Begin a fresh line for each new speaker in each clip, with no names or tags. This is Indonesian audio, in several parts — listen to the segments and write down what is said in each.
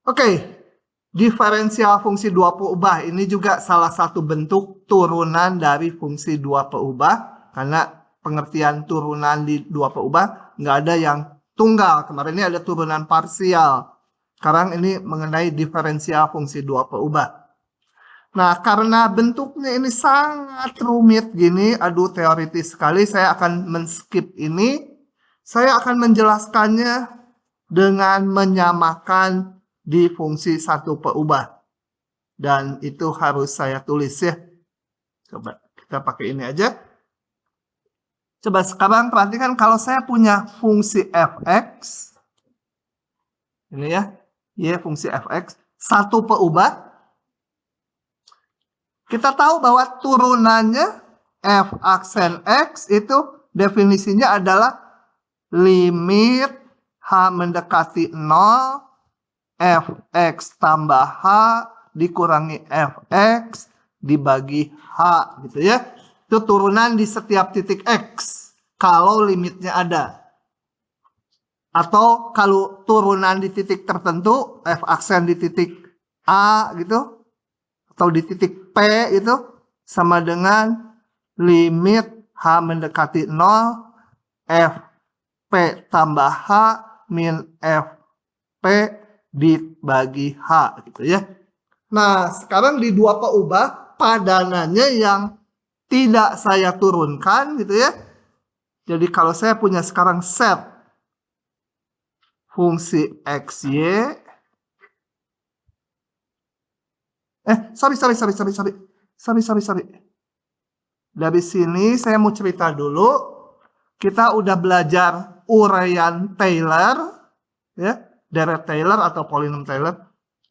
Oke, diferensial fungsi dua peubah ini juga salah satu bentuk turunan dari fungsi dua peubah, karena pengertian turunan di dua peubah nggak ada yang tunggal. Kemarin ini ada turunan parsial. Sekarang ini mengenai diferensial fungsi dua peubah. Nah, karena bentuknya ini sangat rumit gini, aduh teoritis sekali, saya akan men-skip ini. Saya akan menjelaskannya dengan menyamakan di fungsi satu peubah. Dan itu harus saya tulis ya. Coba kita pakai ini aja. Coba sekarang perhatikan kalau saya punya fungsi fx. Ini ya. Y fungsi fx. Satu peubah. Kita tahu bahwa turunannya f aksen x itu definisinya adalah limit h mendekati 0 fx tambah h dikurangi fx dibagi h gitu ya. Itu turunan di setiap titik x kalau limitnya ada. Atau kalau turunan di titik tertentu f aksen di titik a gitu atau di titik p itu sama dengan limit h mendekati 0 fp tambah h min fp dibagi h gitu ya. Nah, sekarang di dua peubah padanannya yang tidak saya turunkan gitu ya. Jadi kalau saya punya sekarang set fungsi xy. Sorry. Dari sini saya mau cerita dulu. Kita udah belajar uraian Taylor ya, deret Taylor atau polinom Taylor.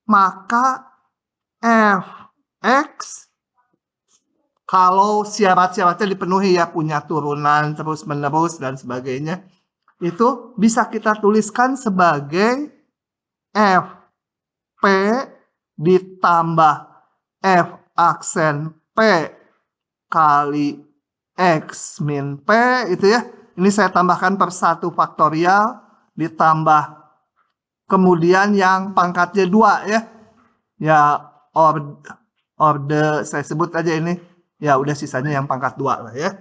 Maka fx kalau syarat-syaratnya dipenuhi ya, punya turunan terus menerus dan sebagainya, itu bisa kita tuliskan sebagai fp ditambah f aksen p kali x min p itu ya. Ini saya tambahkan per 1 faktorial ditambah kemudian yang pangkatnya 2 ya. Ya orde saya sebut aja ini. Ya udah sisanya yang pangkat 2 lah ya.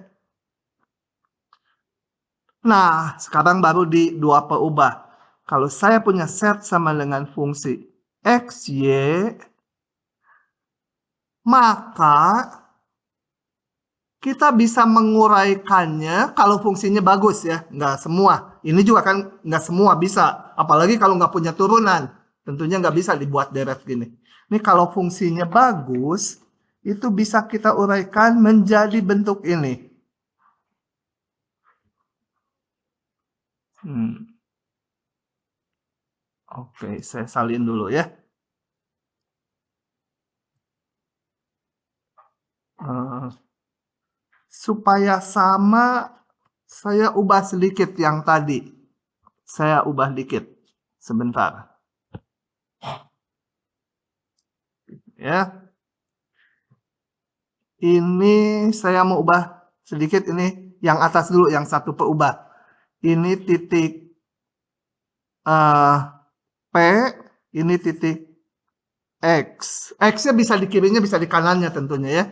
Nah, sekarang baru di dua peubah. Kalau saya punya set sama dengan fungsi xy, maka kita bisa menguraikannya kalau fungsinya bagus ya. Nggak semua. Ini juga kan nggak semua bisa. Apalagi kalau nggak punya turunan. Tentunya nggak bisa dibuat deret gini. Ini kalau fungsinya bagus, itu bisa kita uraikan menjadi bentuk ini. Oke, saya salin dulu ya. Supaya sama, saya ubah sedikit yang tadi. Saya ubah dikit. Sebentar. Ya. Ini saya mau ubah sedikit, ini yang atas dulu, yang satu peubah. Ini titik P, ini titik X. X-nya bisa di kirinya, bisa di kanannya tentunya ya.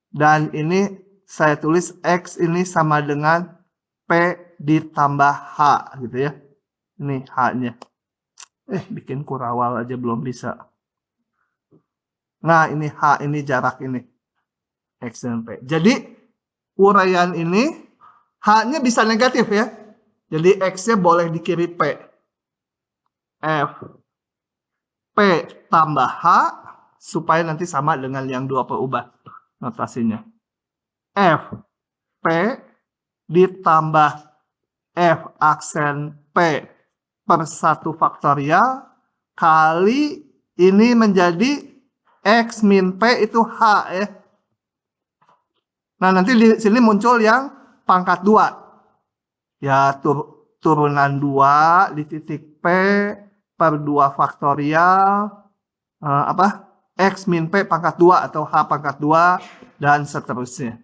Dan ini saya tulis X ini sama dengan P ditambah H gitu ya. Ini H-nya. Bikin kurawal aja belum bisa. Nah, ini H, ini jarak ini. X dan P. Jadi, uraian ini, H-nya bisa negatif ya. Jadi, X-nya boleh di kiri P. F. P tambah H, supaya nanti sama dengan yang dua peubah notasinya. F. P ditambah F aksen P per 1 faktorial kali ini menjadi X min P itu H ya. Nah, nanti di sini muncul yang pangkat 2. Ya, turunan 2 di titik P per 2 faktorial X min P pangkat 2 atau H pangkat 2 dan seterusnya.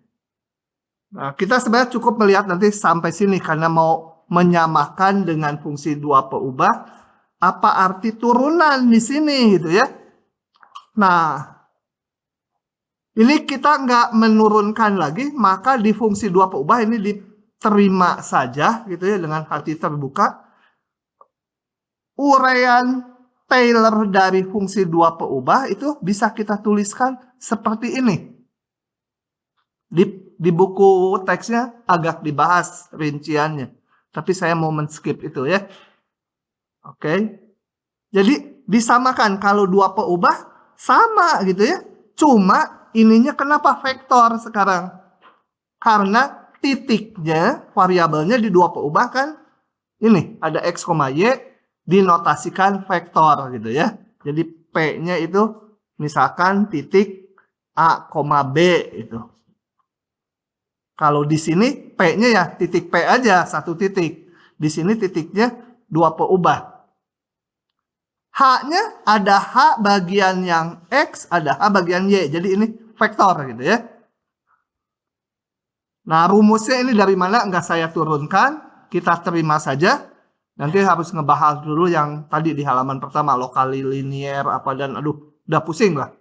Nah, kita sebenarnya cukup melihat nanti sampai sini karena mau menyamakan dengan fungsi dua peubah. apa arti turunan di sini gitu ya. Nah, ini kita nggak menurunkan lagi, maka di fungsi dua peubah ini diterima saja gitu ya dengan hati terbuka. Uraian Taylor dari fungsi dua peubah itu bisa kita tuliskan seperti ini. Di buku teksnya agak dibahas rinciannya, tapi saya mau men-skip itu ya. Oke. Jadi disamakan kalau dua peubah sama gitu ya. Cuma ininya kenapa vektor sekarang? Karena titiknya, variabelnya di dua peubah kan ini ada x, y dinotasikan vektor gitu ya. Jadi P-nya itu misalkan titik A, B itu. Kalau di sini P-nya ya titik P aja, satu titik. Di sini titiknya dua peubah. H-nya ada H bagian yang X, ada H bagian Y. Jadi ini vektor gitu ya. Nah, rumusnya ini dari mana? Enggak saya turunkan. Kita terima saja. Nanti harus ngebahas dulu yang tadi di halaman pertama. Lokali linier apa dan aduh, udah pusing lah.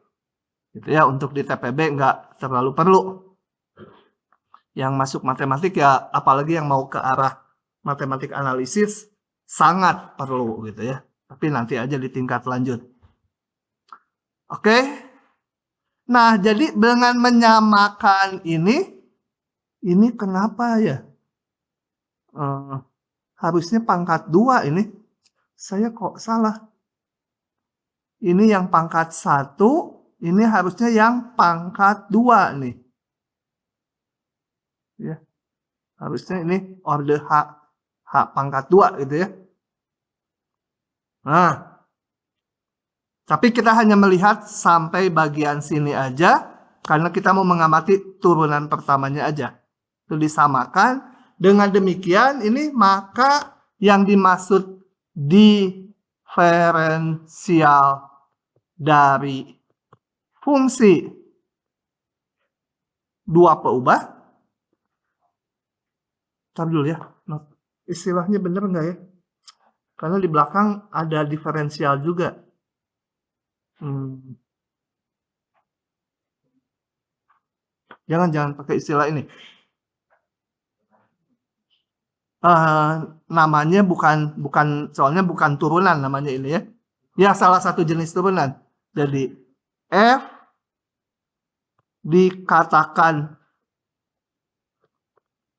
Gitu ya, untuk di TPB enggak terlalu perlu. Yang masuk matematik ya, apalagi yang mau ke arah matematik analisis, sangat perlu gitu ya. Tapi nanti aja di tingkat lanjut. Oke. Nah, jadi dengan menyamakan ini kenapa ya? Harusnya pangkat 2 ini. Saya kok salah. Ini yang pangkat 1, ini harusnya yang pangkat 2 nih. Ya. Harusnya ini order H pangkat 2 gitu ya. Nah, tapi kita hanya melihat sampai bagian sini aja, karena kita mau mengamati turunan pertamanya aja. Itu disamakan. Dengan demikian, ini maka yang dimaksud diferensial dari fungsi dua peubah. Ntar dulu ya. Istilahnya bener nggak ya? Karena di belakang ada diferensial juga. Jangan pakai istilah ini. Namanya bukan soalnya bukan turunan namanya ini ya. Ya salah satu jenis turunan. Jadi F dikatakan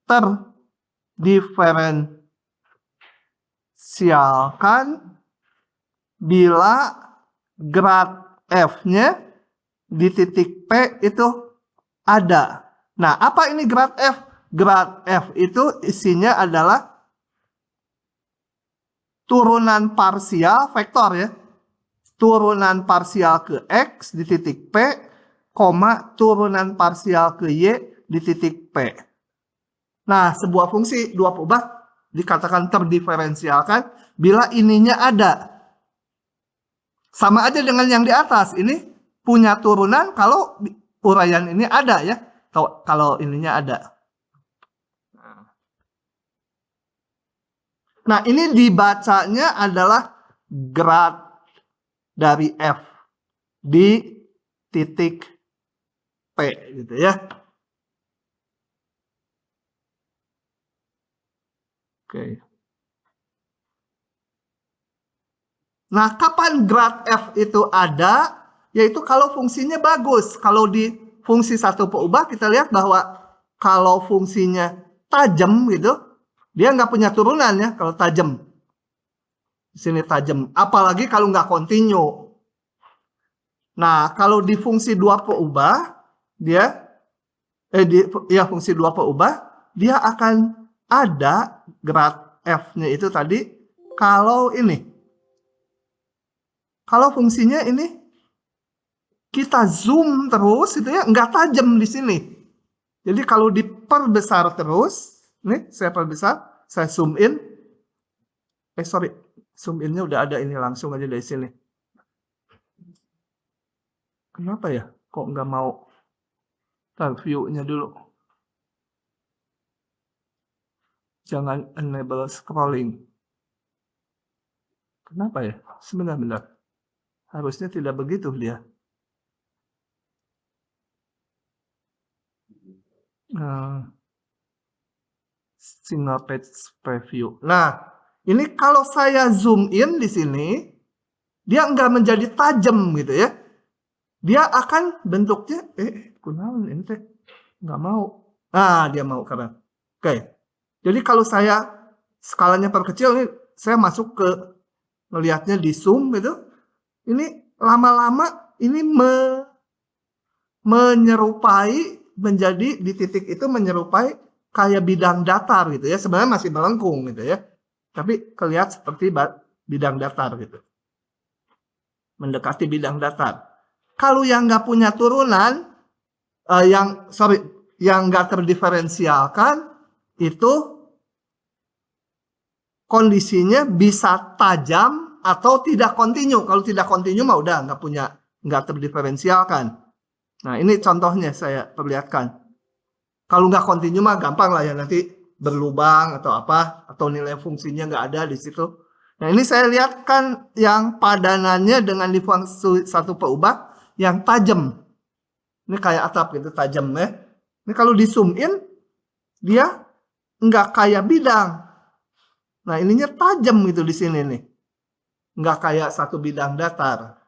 terdiferensialkan bila grad F-nya di titik P itu ada. Nah, apa ini grad F? Grad F itu isinya adalah turunan parsial vektor ya. Turunan parsial ke X di titik P, turunan parsial ke Y di titik P. Nah, sebuah fungsi dua peubah dikatakan terdiferensialkan bila ininya ada. Sama aja dengan yang di atas. Ini punya turunan kalau uraian ini ada ya. Kalau ininya ada. Nah, ini dibacanya adalah grad dari F di titik P gitu ya. Oke. Nah, kapan grad F itu ada? Yaitu kalau fungsinya bagus. Kalau di fungsi satu peubah kita lihat bahwa kalau fungsinya tajam gitu, dia nggak punya turunan ya kalau tajam. Di sini tajam. Apalagi kalau nggak kontinu. Nah, kalau di fungsi dua peubah, fungsi dua peubah, dia akan ada grad F-nya itu tadi kalau ini. Kalau fungsinya ini kita zoom terus itu ya, nggak tajam di sini. Jadi kalau diperbesar terus, nih saya perbesar, saya zoom in. Zoom innya udah ada ini langsung aja dari sini. Kenapa ya? Kok nggak mau view-nya dulu? Jangan enable scrolling. Kenapa ya? Sebentar. Harusnya tidak begitu dia. Single page preview. Nah, ini kalau saya zoom in di sini, dia nggak menjadi tajam gitu ya. Dia akan bentuknya, kunaon ini teh nggak mau. Ah, dia mau karena. Oke. Jadi kalau saya skalanya perkecil nih, saya masuk ke melihatnya di zoom gitu. Ini lama-lama ini menyerupai menjadi di titik itu menyerupai kayak bidang datar gitu ya. Sebenarnya masih melengkung gitu ya. Tapi kelihatan seperti bidang datar gitu. Mendekati bidang datar. Kalau yang nggak punya turunan, yang nggak terdiferensialkan, itu kondisinya bisa tajam atau tidak kontinu. Kalau tidak kontinu mah udah nggak terdiferensialkan. Nah ini contohnya saya perlihatkan. Kalau nggak kontinu mah gampang lah ya, nanti berlubang atau apa, atau nilai fungsinya nggak ada di situ. Nah ini saya lihatkan yang padanannya dengan di fungsi satu peubah yang tajam. Ini kayak atap gitu, tajam ya. Ini kalau di zoom in, dia nggak kayak bidang. Nah ininya tajam gitu di sini nih. Nggak kayak satu bidang datar.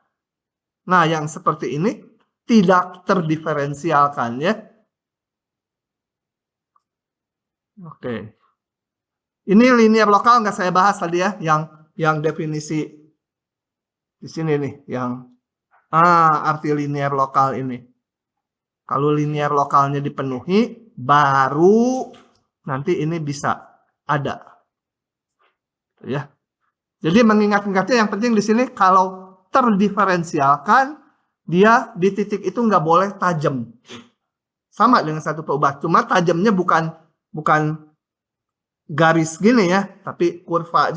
Nah yang seperti ini tidak terdiferensialkan ya. Oke. Ini linear lokal nggak saya bahas tadi ya, yang definisi di sini nih, yang arti linear lokal ini. Kalau linear lokalnya dipenuhi, baru nanti ini bisa ada, ya. Jadi mengingat-ingatnya yang penting di sini kalau terdiferensialkan, dia di titik itu nggak boleh tajam. Sama dengan satu peubah, cuma tajamnya bukan garis gini ya, tapi kurva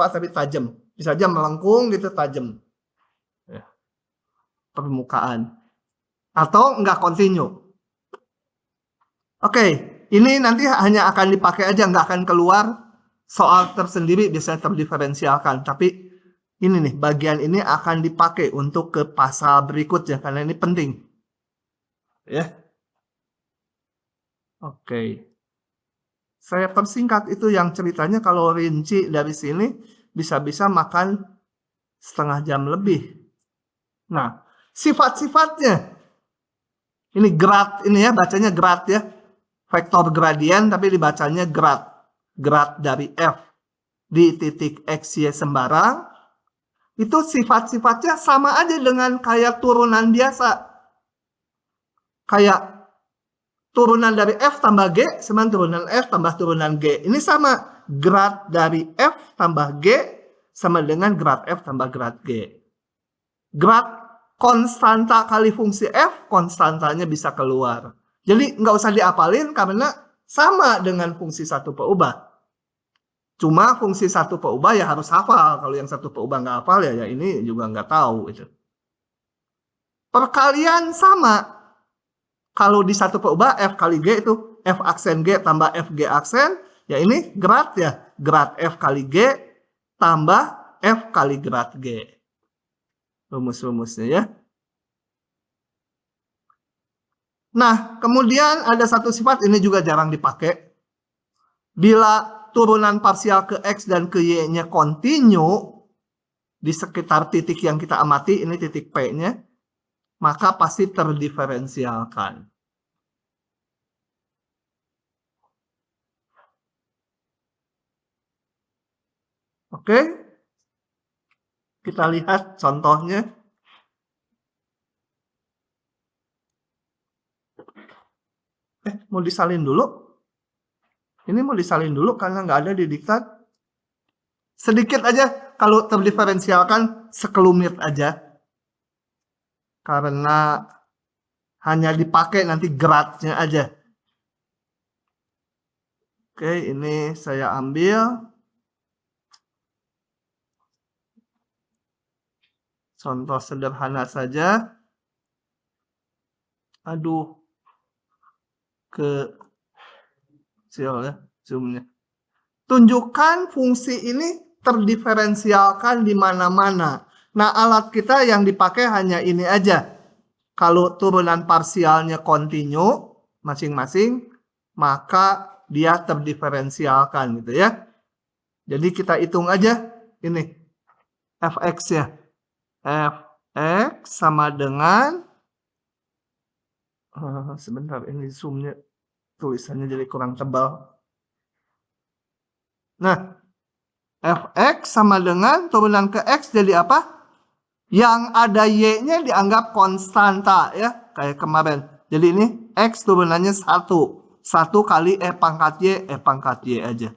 tapi tajam. Bisa aja melengkung gitu, tajam. Ya. Permukaan. Atau nggak kontinu. Oke, ini nanti hanya akan dipakai aja, nggak akan keluar soal tersendiri, bisa terdiferensialkan. Tapi ini nih, bagian ini akan dipakai untuk ke pasal berikutnya, karena ini penting. Ya. Oke. Saya persingkat itu yang ceritanya kalau rinci dari sini bisa-bisa makan setengah jam lebih. Nah, sifat-sifatnya. Ini grad ini ya, bacanya grad ya. Vektor gradien tapi dibacanya grad. Grad dari F di titik X, Y sembarang. Itu sifat-sifatnya sama aja dengan kayak turunan biasa. Kayak turunan dari F tambah G sama turunan F tambah turunan G. Ini sama. Grad dari F tambah G sama dengan grad F tambah grad G. Grad konstanta kali fungsi F, konstantanya bisa keluar. Jadi nggak usah diapalin karena sama dengan fungsi satu peubah. Cuma fungsi satu peubah ya harus hafal. Kalau yang satu peubah nggak hafal ya ini juga nggak tahu. Gitu. Perkalian sama. Kalau di satu peubah F kali G itu F aksen G tambah FG aksen. Ya ini grad ya. Grad F kali G tambah F kali grad G. Rumus-rumusnya ya. Nah, kemudian ada satu sifat ini juga jarang dipakai. Bila turunan parsial ke X dan ke Y-nya kontinu di sekitar titik yang kita amati, ini titik P-nya, maka pasti terdiferensialkan. Oke? Kita lihat contohnya. Mau disalin dulu? Ini mau disalin dulu karena nggak ada di diktat. Sedikit aja kalau terdiferensialkan sekelumit aja. Karena hanya dipakai nanti gradnya aja. Oke, ini saya ambil. Contoh sederhana saja. Aduh. Kecil ya zoomnya. Tunjukkan fungsi ini terdiferensialkan di mana-mana. Nah, alat kita yang dipakai hanya ini aja. Kalau turunan parsialnya kontinu masing-masing, maka dia terdiferensialkan gitu ya. Jadi kita hitung aja ini fx-nya. Fx sama dengan sebentar, ini zoom-nya tulisannya jadi kurang tebal. Nah, fx sama dengan turunan ke x jadi apa? Yang ada y-nya dianggap konstanta ya, kayak kemarin. Jadi ini x turunannya 1. 1 kali pangkat y aja.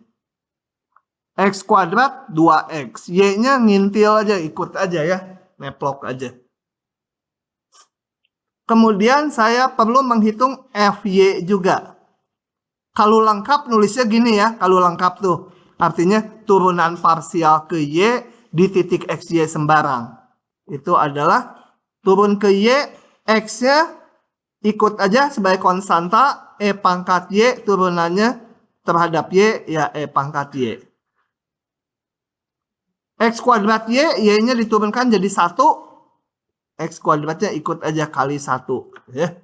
X kuadrat 2x. Y-nya ngintil aja, ikut aja ya. Neplok aja. Kemudian saya perlu menghitung fy juga. Kalau lengkap nulisnya gini ya. Kalau lengkap tuh. Artinya turunan parsial ke y di titik xy sembarang. Itu adalah turun ke y, x-nya ikut aja sebagai konstanta. Pangkat y turunannya terhadap y ya pangkat y. X kuadrat y-nya diturunkan jadi 1. X kuadratnya ikut aja kali 1 ya.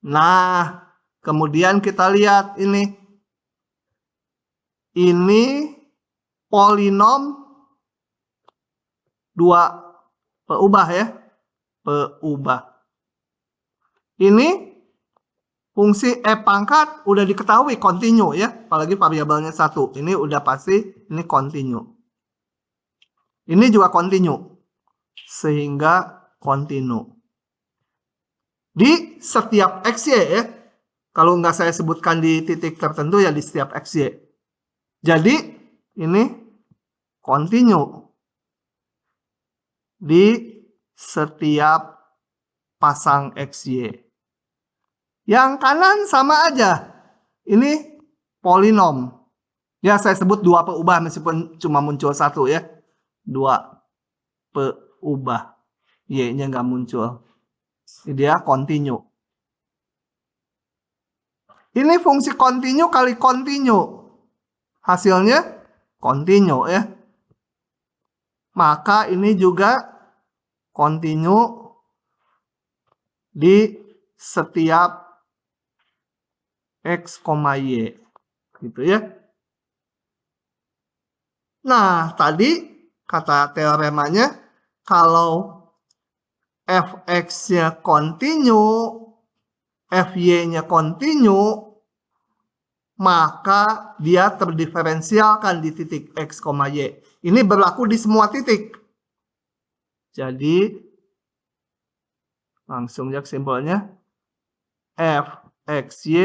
Nah, kemudian kita lihat ini polinom 2 peubah ya. Peubah. Ini fungsi pangkat udah diketahui kontinu ya, apalagi variabelnya 1. Ini udah pasti ini kontinu. Ini juga kontinu. Sehingga kontinu. Di setiap xy ya. Kalau nggak saya sebutkan di titik tertentu ya di setiap xy. Jadi ini kontinu. Di setiap pasang xy. Yang kanan sama aja. Ini polinom. Ya saya sebut 2 peubah meskipun cuma muncul 1 ya. 2 peubah. Y-nya nggak muncul. Dia kontinu. Ini fungsi kontinu kali kontinu. Hasilnya kontinu ya. Maka ini juga kontinu di setiap x, y. Gitu ya. Nah, tadi kata teoremanya kalau fx-nya kontinu, fy-nya kontinu, maka dia terdiferensialkan di titik x, y. Ini berlaku di semua titik. Jadi, langsung aja simbolnya. fxy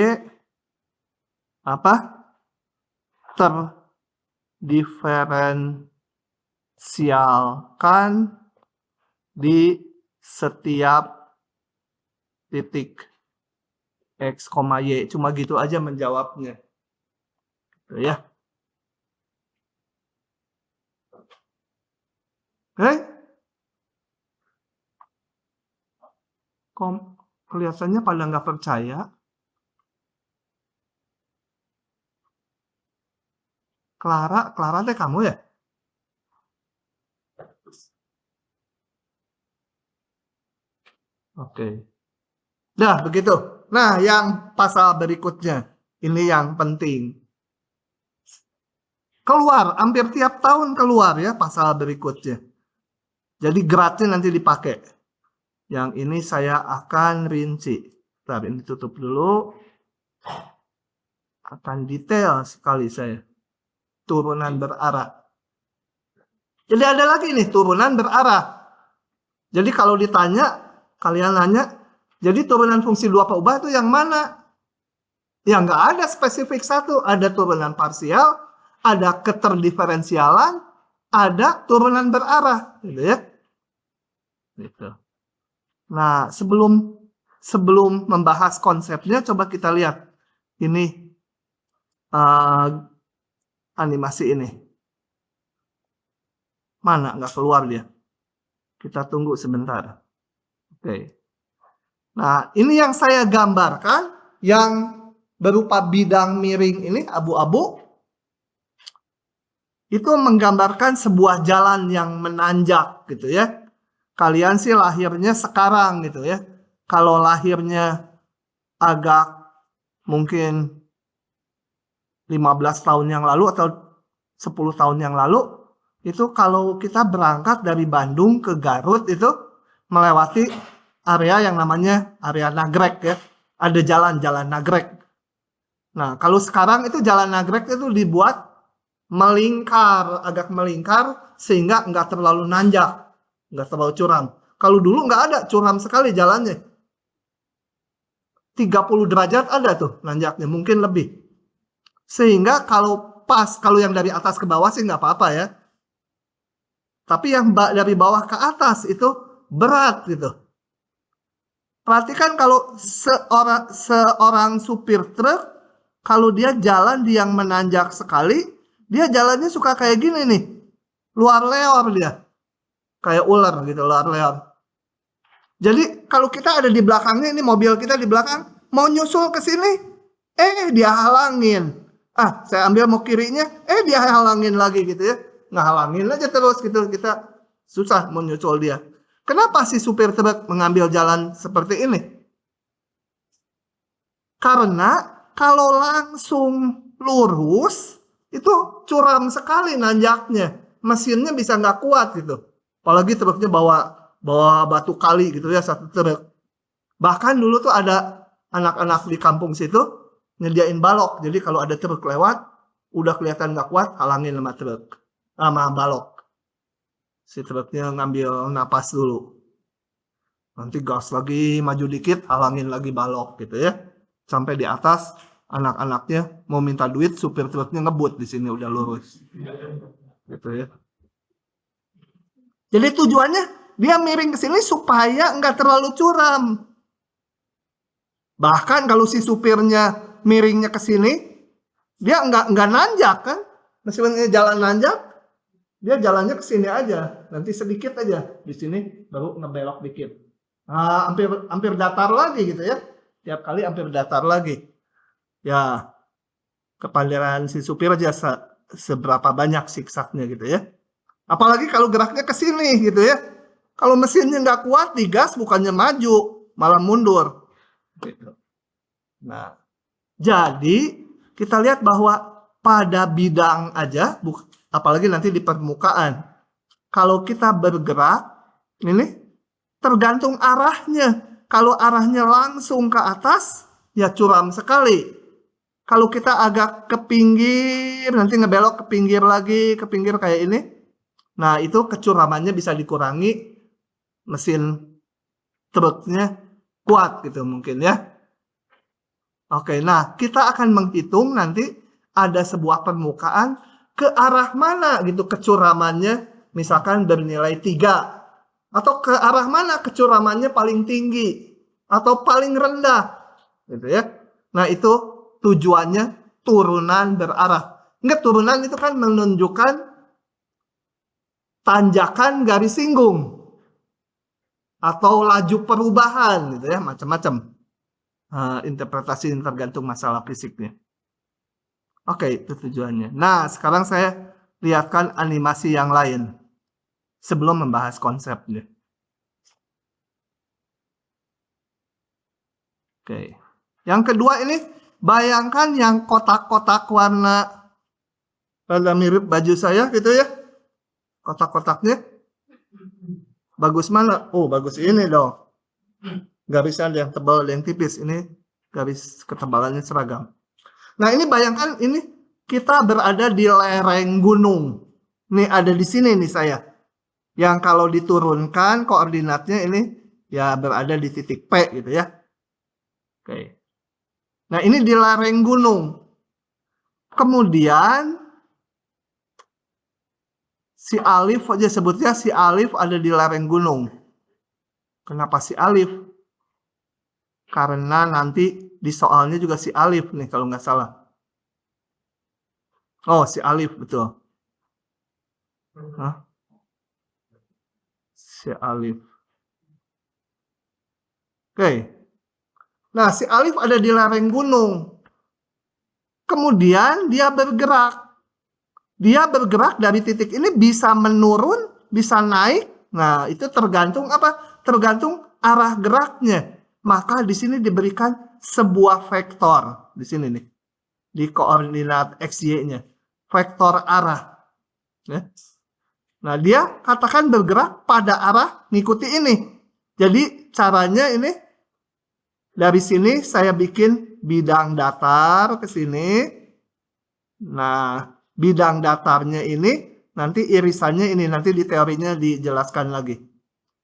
apa? Terdiferensialkan di setiap titik x, y. Cuma gitu aja menjawabnya. Gitu ya. Oke. Kelihatannya pada nggak percaya. Clara teh kamu ya? Oke. Nah, begitu. Nah, yang pasal berikutnya. Ini yang penting. Keluar, hampir tiap tahun keluar ya pasal berikutnya. Jadi geratnya nanti dipakai. Yang ini saya akan rinci. Bentar, ini tutup dulu. Akan detail sekali saya. Turunan berarah. Jadi ada lagi nih turunan berarah. Jadi kalau ditanya, kalian nanya, jadi turunan fungsi 2 peubah itu yang mana? Ya nggak ada spesifik satu. Ada turunan parsial, ada keterdiferensialan, ada turunan berarah. Gitu ya. Gitu. Nah, sebelum membahas konsepnya, coba kita lihat. Ini animasi ini. Mana nggak keluar dia? Kita tunggu sebentar. Oke. Nah, ini yang saya gambarkan yang berupa bidang miring ini abu-abu. itu menggambarkan sebuah jalan yang menanjak gitu ya. Kalian sih lahirnya sekarang gitu ya. Kalau lahirnya agak mungkin 15 tahun yang lalu atau 10 tahun yang lalu, itu kalau kita berangkat dari Bandung ke Garut itu melewati area yang namanya area Nagrek ya. Ada jalan-jalan Nagrek. Nah, kalau sekarang itu jalan Nagrek itu dibuat melingkar, agak melingkar sehingga nggak terlalu nanjak, nggak terlalu curam. Kalau dulu nggak ada, curam sekali jalannya. 30 derajat ada tuh nanjaknya, mungkin lebih. Sehingga kalau pas, kalau yang dari atas ke bawah sih nggak apa-apa ya. Tapi yang dari bawah ke atas itu berat gitu. Perhatikan kalau seorang supir truk, kalau dia jalan di yang menanjak sekali, dia jalannya suka kayak gini nih. Luar leor dia. Kayak ular gitu, luar leor. Jadi kalau kita ada di belakangnya, ini mobil kita di belakang, mau nyusul ke sini, dia halangin. Saya ambil mau kirinya, dia halangin lagi gitu ya. Ngehalangin aja terus gitu, kita susah mau nyusul dia. Kenapa si supir truk mengambil jalan seperti ini? Karena kalau langsung lurus, itu curam sekali nanjaknya. Mesinnya bisa nggak kuat gitu. Apalagi truknya bawa batu kali gitu ya, satu truk. Bahkan dulu tuh ada anak-anak di kampung situ nyediain balok. Jadi kalau ada truk lewat, udah kelihatan nggak kuat, halangin sama truk, sama balok. Si truknya ngambil napas dulu. Nanti gas lagi, maju dikit, halangin lagi balok gitu ya. Sampai di atas, anak-anaknya mau minta duit, supir truknya ngebut di sini udah lurus. Gitu ya. Jadi tujuannya dia miring ke sini supaya nggak terlalu curam. Bahkan kalau si supirnya miringnya ke sini, dia nggak nanjak kan? Meskipun jalan nanjak, dia jalannya ke sini aja. Nanti sedikit aja di sini baru ngebelok dikit. Hampir datar lagi gitu ya. Tiap kali hampir datar lagi. Ya, kepandaian si supir aja seberapa banyak siksaknya gitu ya. Apalagi kalau geraknya ke sini gitu ya. Kalau mesinnya nggak kuat, digas bukannya maju, malah mundur. Gitu. Nah, jadi kita lihat bahwa pada bidang aja, apalagi nanti di permukaan, kalau kita bergerak, ini tergantung arahnya. Kalau arahnya langsung ke atas, ya curam sekali. Kalau kita agak ke pinggir, nanti ngebelok ke pinggir kayak ini, nah itu kecuramannya bisa dikurangi, mesin truknya kuat gitu mungkin ya. Oke, nah kita akan menghitung nanti ada sebuah permukaan ke arah mana gitu kecuramannya, misalkan bernilai 3. Atau ke arah mana kecuramannya paling tinggi atau paling rendah gitu ya. Nah itu tujuannya turunan berarah. Enggak, turunan itu kan menunjukkan tanjakan garis singgung atau laju perubahan gitu ya, macam-macam. Interpretasi tergantung masalah fisiknya. Oke, itu tujuannya. Nah, sekarang saya lihatkan animasi yang lain sebelum membahas konsepnya. Oke. Yang kedua ini, bayangkan yang kotak-kotak warna mirip baju saya gitu ya. Kotak-kotaknya. Bagus mana? Oh, bagus ini dong. Garisnya ada yang tebal, ada yang tipis. Ini garis ketebalannya seragam. Nah, ini bayangkan ini kita berada di lereng gunung. Nih ada di sini nih saya. Yang kalau diturunkan koordinatnya ini ya berada di titik P gitu ya. Oke. Nah, ini di lereng gunung. Kemudian si Alif aja sebutnya, si Alif ada di lereng gunung. Kenapa si Alif? Karena nanti di soalnya juga si Alif nih kalau nggak salah. Oh, si Alif betul. Hah? Si Alif. Oke. Nah, si Alif ada di lereng gunung. Kemudian dia bergerak. dia bergerak dari titik ini bisa menurun, bisa naik. Nah, itu tergantung apa? Tergantung arah geraknya. Maka di sini diberikan sebuah vektor. Di sini nih. Di koordinat XY-nya. Vektor arah. Ya. Nah, dia katakan bergerak pada arah ngikuti ini. Jadi, caranya ini dari sini saya bikin bidang datar ke sini. Nah, bidang datarnya ini nanti irisannya ini nanti di teorinya dijelaskan lagi.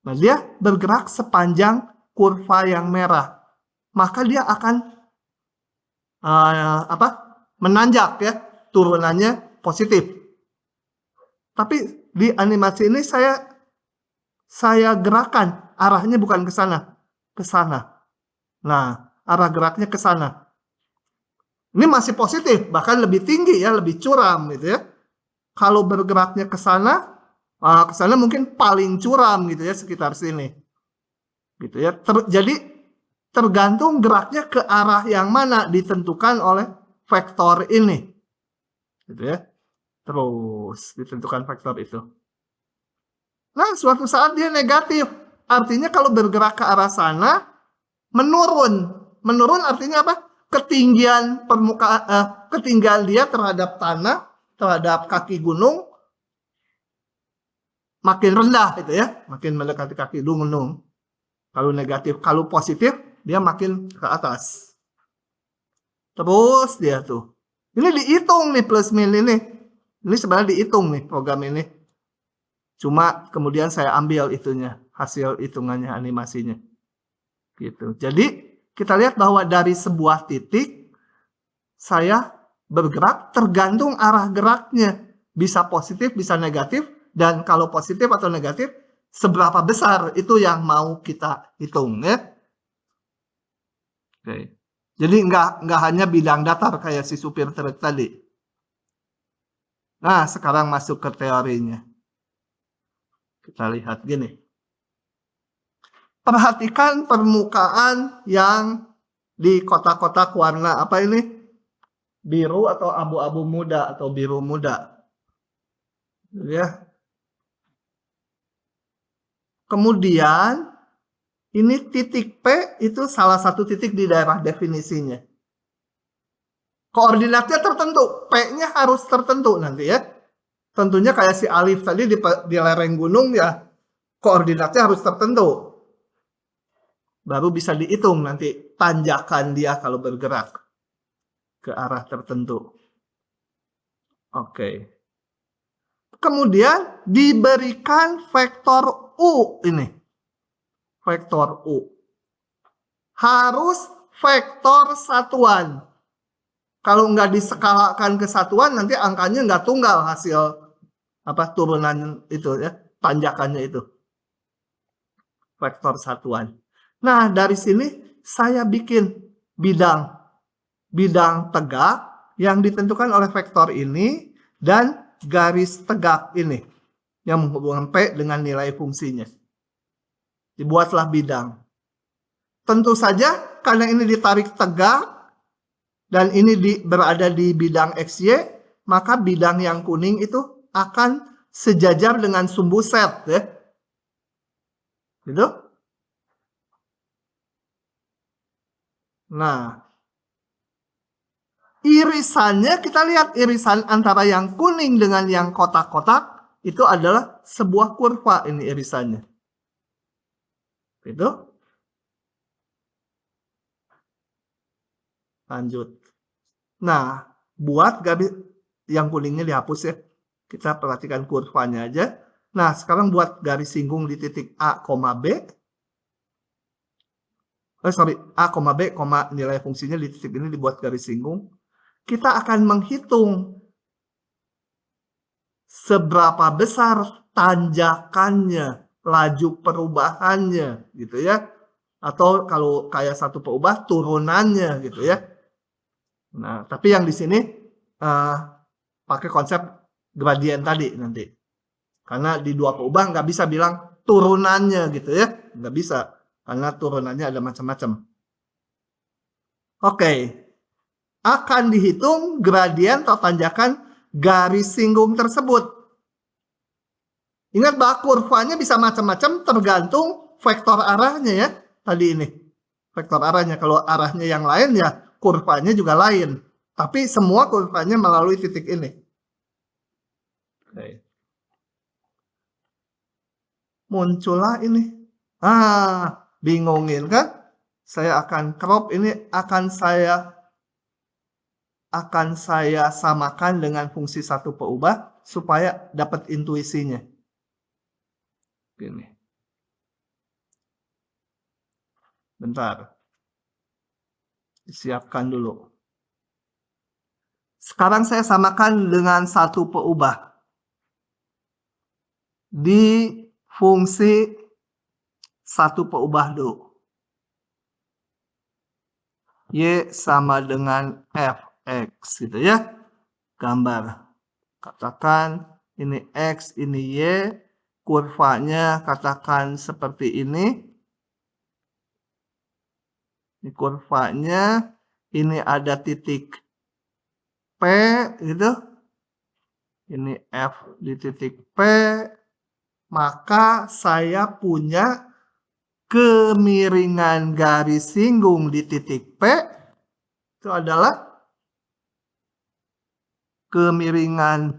Nah, dia bergerak sepanjang kurva yang merah. Maka dia akan menanjak ya, turunannya positif. Tapi di animasi ini saya gerakan, arahnya bukan ke sana, ke sana. Nah, arah geraknya ke sana. Ini masih positif, bahkan lebih tinggi ya, lebih curam gitu ya. Kalau bergeraknya ke sana mungkin paling curam gitu ya, sekitar sini. Gitu ya. Jadi tergantung geraknya ke arah yang mana ditentukan oleh vektor ini. Gitu ya. Terus ditentukan vektor itu. Nah, suatu saat dia negatif. Artinya kalau bergerak ke arah sana, menurun. Menurun artinya apa? Ketinggian permukaan, ketinggian dia terhadap tanah, terhadap kaki gunung, makin rendah gitu ya. Makin mendekati kaki gunung. Kalau negatif, kalau positif, dia makin ke atas. Terus dia tuh. Ini dihitung nih plus min ini. Ini sebenarnya dihitung nih program ini. Cuma kemudian saya ambil itunya, hasil hitungannya, animasinya. Gitu. Jadi kita lihat bahwa dari sebuah titik saya bergerak tergantung arah geraknya. Bisa positif, bisa negatif. Dan kalau positif atau negatif, seberapa besar itu yang mau kita hitung ya. Oke. Jadi nggak hanya bidang datar kayak si supir truk tadi. Nah, sekarang masuk ke teorinya. Kita lihat gini. Perhatikan permukaan yang di kotak-kotak warna apa ini? Biru atau abu-abu muda atau biru muda. Ya. Kemudian ini titik P itu salah satu titik di daerah definisinya. Koordinatnya tertentu, P-nya harus tertentu nanti ya. Tentunya kayak si Alif tadi di lereng gunung ya, koordinatnya harus tertentu. Baru bisa dihitung nanti tanjakan dia kalau bergerak ke arah tertentu. Oke. Kemudian diberikan vektor U ini. Vektor U. Harus vektor satuan. Kalau nggak diskalakan ke satuan, nanti angkanya nggak tunggal hasil turunan itu ya, tanjakannya itu. Vektor satuan. Nah, dari sini saya bikin bidang tegak yang ditentukan oleh vektor ini dan garis tegak ini yang menghubungkan P dengan nilai fungsinya. Dibuatlah bidang. Tentu saja karena ini ditarik tegak dan ini berada di bidang XY, maka bidang yang kuning itu akan sejajar dengan sumbu set ya. Gitu? Nah, irisannya kita lihat irisan antara yang kuning dengan yang kotak-kotak itu adalah sebuah kurva ini irisannya. Gitu? Lanjut. Nah, buat garis yang kuningnya dihapus ya. Kita perhatikan kurvanya aja. Nah, sekarang buat garis singgung di titik A, B. A, B, nilai fungsinya di titik ini dibuat garis singgung. Kita akan menghitung seberapa besar tanjakannya, laju perubahannya, gitu ya. Atau kalau kayak satu peubah, turunannya, gitu ya. Nah, tapi yang di sini pakai konsep gradien tadi nanti. Karena di dua peubah nggak bisa bilang turunannya, gitu ya. Nggak bisa. Karena turunannya ada macam-macam. Oke. Akan dihitung gradien atau tanjakan garis singgung tersebut. Ingat bahwa kurvanya bisa macam-macam tergantung vektor arahnya ya. Tadi ini. Vektor arahnya. Kalau arahnya yang lain ya kurvanya juga lain. Tapi semua kurvanya melalui titik ini. Oke. Muncullah ini. Bingungin kan? Saya akan crop ini, akan saya samakan dengan fungsi satu peubah supaya dapat intuisinya. Gini. Bentar. Disiapkan dulu. Sekarang saya samakan dengan satu peubah. Di fungsi satu peubah dulu. Y sama dengan fx gitu ya. Gambar. Katakan ini x, ini y. Kurvanya katakan seperti ini. Ini kurvanya, ini ada titik P gitu. Ini F di titik P. Maka saya punya kemiringan garis singgung di titik P. Itu adalah kemiringan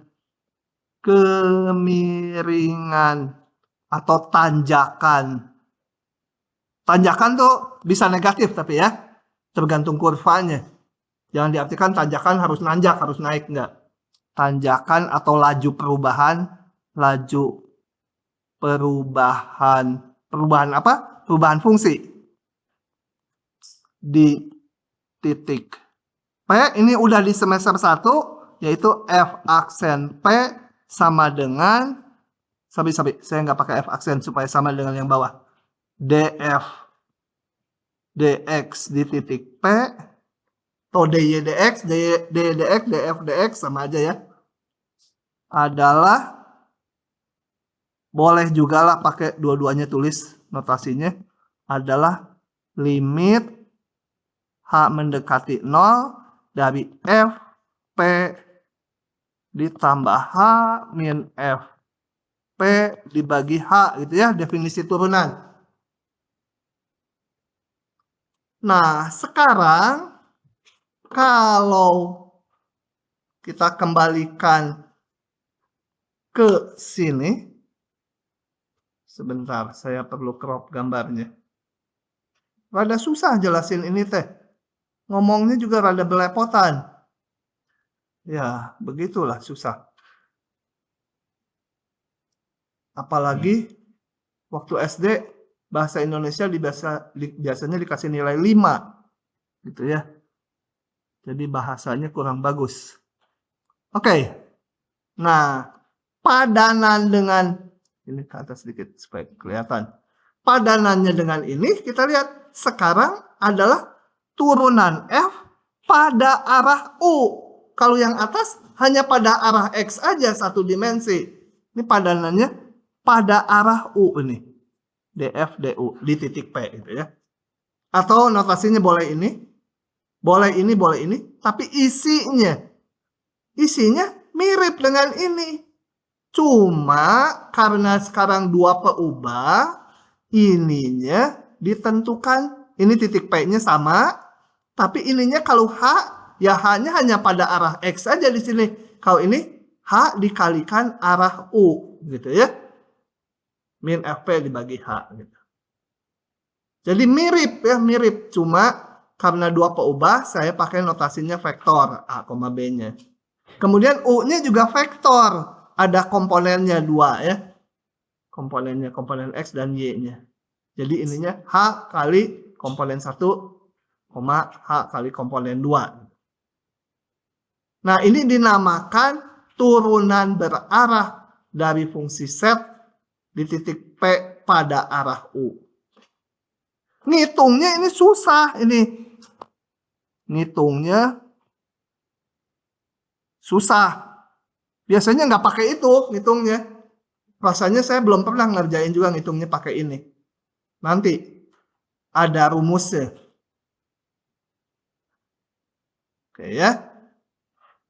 atau tanjakan. Tanjakan tuh bisa negatif tapi ya, tergantung kurvanya. Jangan diartikan tanjakan harus nanjak, harus naik, enggak. Tanjakan atau laju perubahan apa? Perubahan fungsi di titik P. Ini udah di semester 1, yaitu F aksen P sama dengan saya nggak pakai F aksen supaya sama dengan yang bawah. df dx di titik P atau dy dx, dy dx, df dx sama aja ya. Adalah, boleh juga lah pakai dua-duanya tulis notasinya, adalah limit H mendekati 0 dari f P ditambah H min f P dibagi H gitu ya, definisi turunan. Nah, sekarang kalau kita kembalikan ke sini, sebentar, saya perlu crop gambarnya. Rada susah jelasin ini teh. Ngomongnya juga rada belepotan. Ya, begitulah susah. Apalagi waktu SD bahasa Indonesia biasanya dikasih nilai 5 gitu ya. Jadi bahasanya kurang bagus. Oke. Nah, padanan dengan ini ke atas sedikit supaya kelihatan. Padanannya dengan ini kita lihat sekarang adalah turunan F pada arah U. Kalau yang atas hanya pada arah X aja satu dimensi. Ini padanannya pada arah U ini. DF, DU di titik P gitu ya. Atau notasinya boleh ini. Boleh ini. Tapi isinya mirip dengan ini. Cuma karena sekarang dua peubah, ininya ditentukan. Ini titik P-nya sama. Tapi ininya kalau H, ya H-nya hanya pada arah X aja di sini. Kalau ini H dikalikan arah U gitu ya. Min FP dibagi H gitu. Jadi mirip ya, mirip. Cuma karena dua peubah, saya pakai notasinya vektor A, B-nya. Kemudian U-nya juga vektor. Ada komponennya 2 ya. Komponen X dan Y-nya. Jadi ininya H kali komponen 1, H kali komponen 2. Nah, ini dinamakan turunan berarah dari fungsi set di titik P pada arah U. Ngitungnya ini susah ini. Ngitungnya susah. Biasanya nggak pakai itu ngitungnya. Rasanya saya belum pernah ngerjain juga ngitungnya pakai ini. Nanti ada rumusnya. Oke ya.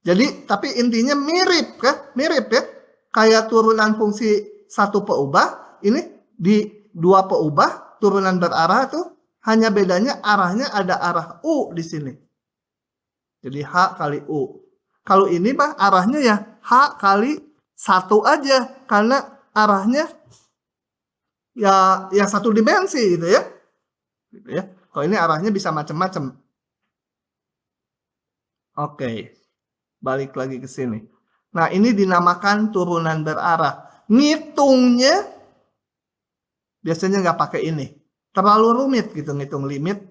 Jadi, tapi intinya mirip kan? Mirip ya. Kayak turunan fungsi satu peubah, ini di dua peubah, turunan berarah tuh hanya bedanya arahnya ada arah U di sini. Jadi H kali U. Kalau ini mah arahnya ya H kali 1 aja. Karena arahnya ya satu dimensi gitu ya. Gitu ya. Kalau ini arahnya bisa macam-macam. Oke. Balik lagi ke sini. Nah, ini dinamakan turunan berarah. Ngitungnya biasanya nggak pakai ini. Terlalu rumit gitu ngitung limit.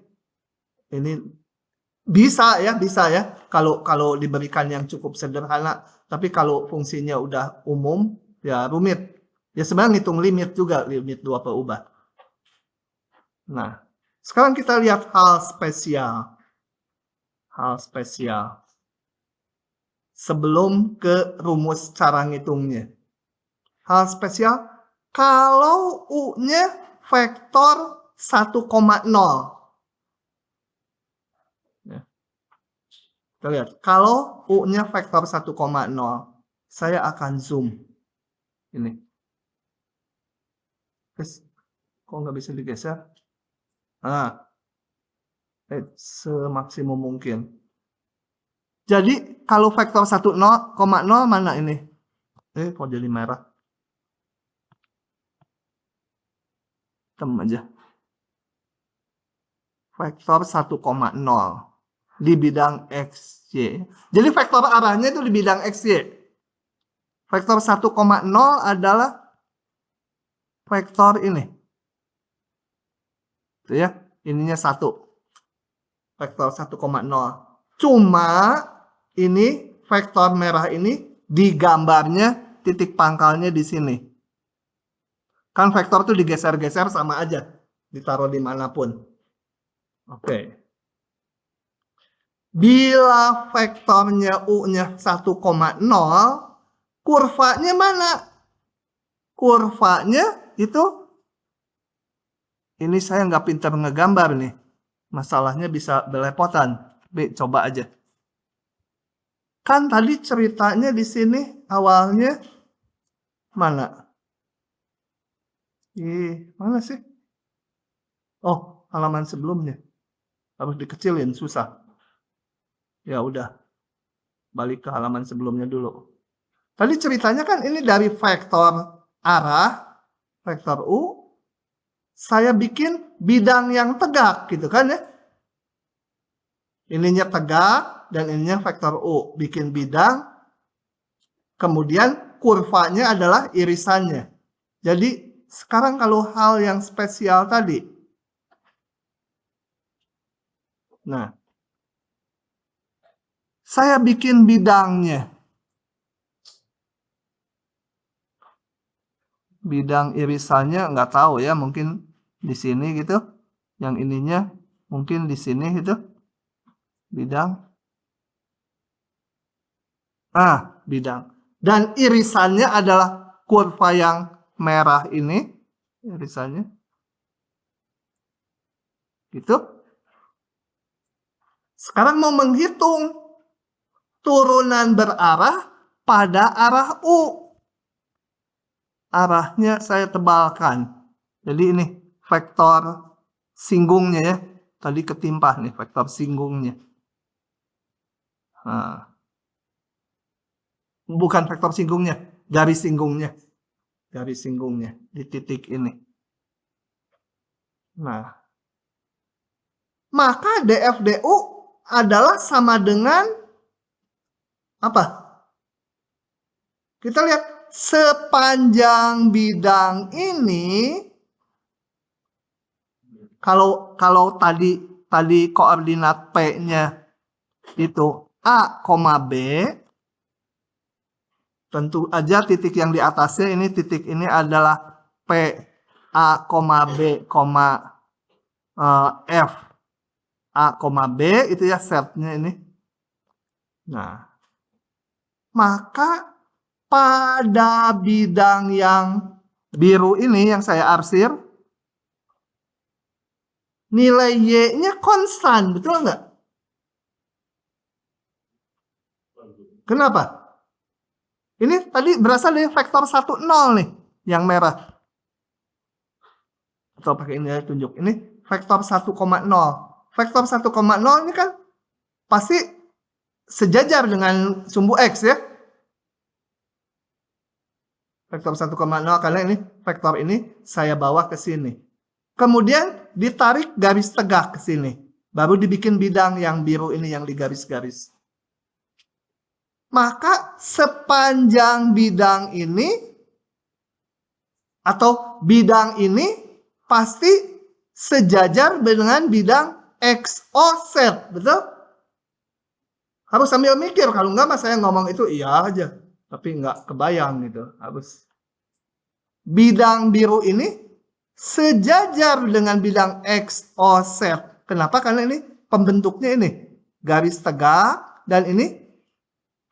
Ini bisa ya kalau diberikan yang cukup sederhana. Tapi kalau fungsinya udah umum ya rumit. Ya sebenarnya ngitung limit juga, limit dua peubah. Nah, sekarang kita lihat hal spesial. Hal spesial. Sebelum ke rumus cara ngitungnya. Hal spesial, kalau U-nya vektor 1,0. Ya. Kita lihat, kalau U-nya vektor 1,0, saya akan zoom. Ini. Terus, kok nggak bisa digeser? Nah, semaksimum mungkin. Jadi, kalau vektor 1,0 mana ini? Kok jadi merah? Hitam aja. Vektor 1,0 di bidang XY. Jadi vektor arahnya itu di bidang XY. Vektor 1,0 adalah vektor ini. Itu ya, ininya 1. Vektor 1,0. Cuma ini vektor merah ini digambarnya titik pangkalnya di sini. Kan vektor tuh digeser-geser sama aja. Ditaruh dimanapun. Oke. Bila vektornya U-nya 1,0, kurvanya mana? Kurvanya itu, ini saya nggak pintar ngegambar nih. Masalahnya bisa belepotan. Coba aja. Kan tadi ceritanya di sini awalnya mana? Mana sih? Oh, halaman sebelumnya. Harus dikecilin, susah. Ya udah. Balik ke halaman sebelumnya dulu. Tadi ceritanya kan ini dari vektor arah, vektor U, saya bikin bidang yang tegak gitu kan ya. Ininya tegak dan ininya vektor U. Bikin bidang, kemudian kurvanya adalah irisannya. Jadi sekarang kalau hal yang spesial tadi. Nah, saya bikin bidangnya. Bidang irisannya nggak tahu ya, mungkin di sini gitu. Yang ininya mungkin di sini gitu. Bidang. Bidang. Dan irisannya adalah kurva yang merah ini. Irisannya. Gitu. Sekarang mau menghitung turunan berarah pada arah U. Arahnya saya tebalkan. Jadi ini vektor singgungnya ya. Tadi ketimpa nih vektor singgungnya. Nah. Bukan vektor singgungnya, garis singgungnya. Garis singgungnya di titik ini. Nah. Maka DFDU adalah sama dengan apa? Kita lihat sepanjang bidang ini, kalau tadi koordinat P-nya itu A, B, tentu aja titik yang di atasnya ini, titik ini adalah P, A, B, F, A, B, itu ya setnya ini. Nah, maka pada bidang yang biru ini yang saya arsir, nilai Y-nya konstan, betul nggak? Kenapa? Ini tadi berasal dari vektor 1, 0 nih, yang merah. Atau pakai ini aja tunjuk. Ini vektor 1,0. Vektor 1,0 ini kan pasti sejajar dengan sumbu X ya. Vektor 1,0 karena ini vektor ini saya bawa ke sini. Kemudian ditarik garis tegak ke sini. Baru dibikin bidang yang biru ini yang digaris-garis. Maka sepanjang bidang ini atau bidang ini pasti sejajar dengan bidang XOZ, betul? Harus sambil mikir, kalau enggak mas saya ngomong itu iya aja, tapi enggak kebayang gitu. Harus bidang biru ini sejajar dengan bidang XOZ. Kenapa? Karena ini pembentuknya ini garis tegak dan ini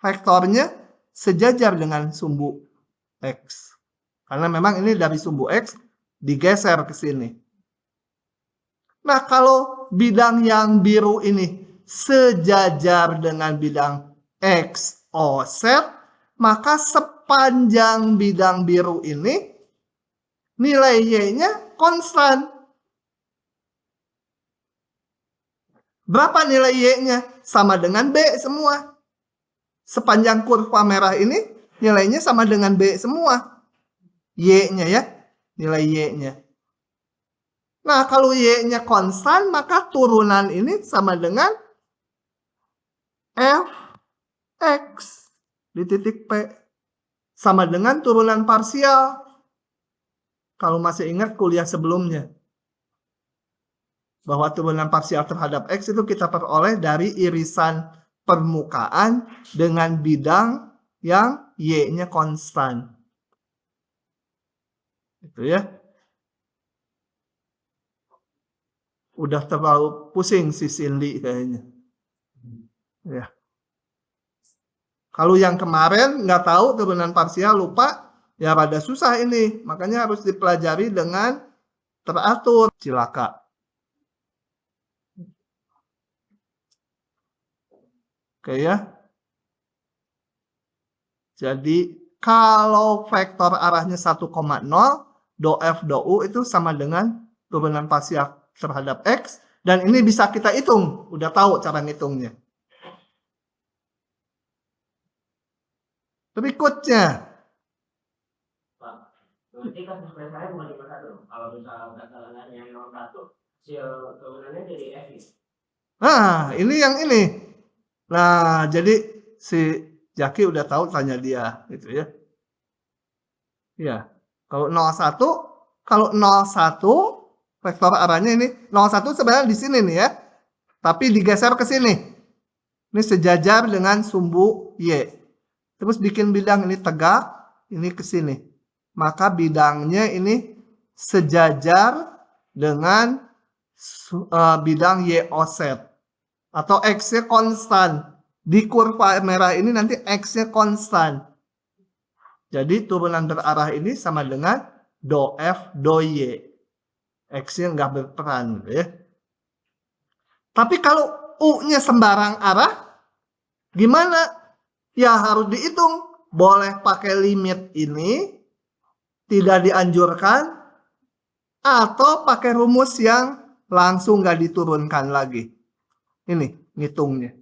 vektornya sejajar dengan sumbu X. Karena memang ini dari sumbu X digeser ke sini. Nah, kalau bidang yang biru ini sejajar dengan bidang XOZ, maka sepanjang bidang biru ini nilai Y-nya konstan. Berapa nilai Y-nya? Sama dengan B semua. Sepanjang kurva merah ini nilainya sama dengan B semua. Y-nya ya, nilai Y-nya. Nah, kalau Y-nya konstan, maka turunan ini sama dengan Fx di titik P. Sama dengan turunan parsial. Kalau masih ingat kuliah sebelumnya. Bahwa turunan parsial terhadap X itu kita peroleh dari irisan permukaan dengan bidang yang Y-nya konstan. Itu ya. Udah terlalu pusing si Cindy kayaknya. Ya. Kalau yang kemarin nggak tahu turunan parsial lupa, ya rada susah ini. Makanya harus dipelajari dengan teratur. Cilaka. Oke ya. Jadi kalau vektor arahnya 1,0, do F do U itu sama dengan turunan parsial terhadap X. Dan ini bisa kita hitung. Udah tahu cara ngitungnya. Berikutnya.
Nanti kan saya bukan di satu. Kalau misalnya yang nomor 1, turunannya jadi F.
Nah, ini yang ini. Nah, jadi si Jaki udah tahu, tanya dia gitu ya. Ya. Kalau 01 vektor arahnya ini 01 sebenarnya di sini nih ya. Tapi digeser ke sini. Ini sejajar dengan sumbu Y. Terus bikin bidang ini tegak, ini ke sini. Maka bidangnya ini sejajar dengan bidang YOZ. Atau X-nya konstan. Di kurva merah ini nanti X-nya konstan. Jadi turunan berarah ini sama dengan do F do Y. X-nya nggak berperan. Ya. Tapi kalau U-nya sembarang arah, gimana? Ya harus dihitung. Boleh pakai limit ini, tidak dianjurkan, atau pakai rumus yang langsung nggak diturunkan lagi. Ini ngitungnya.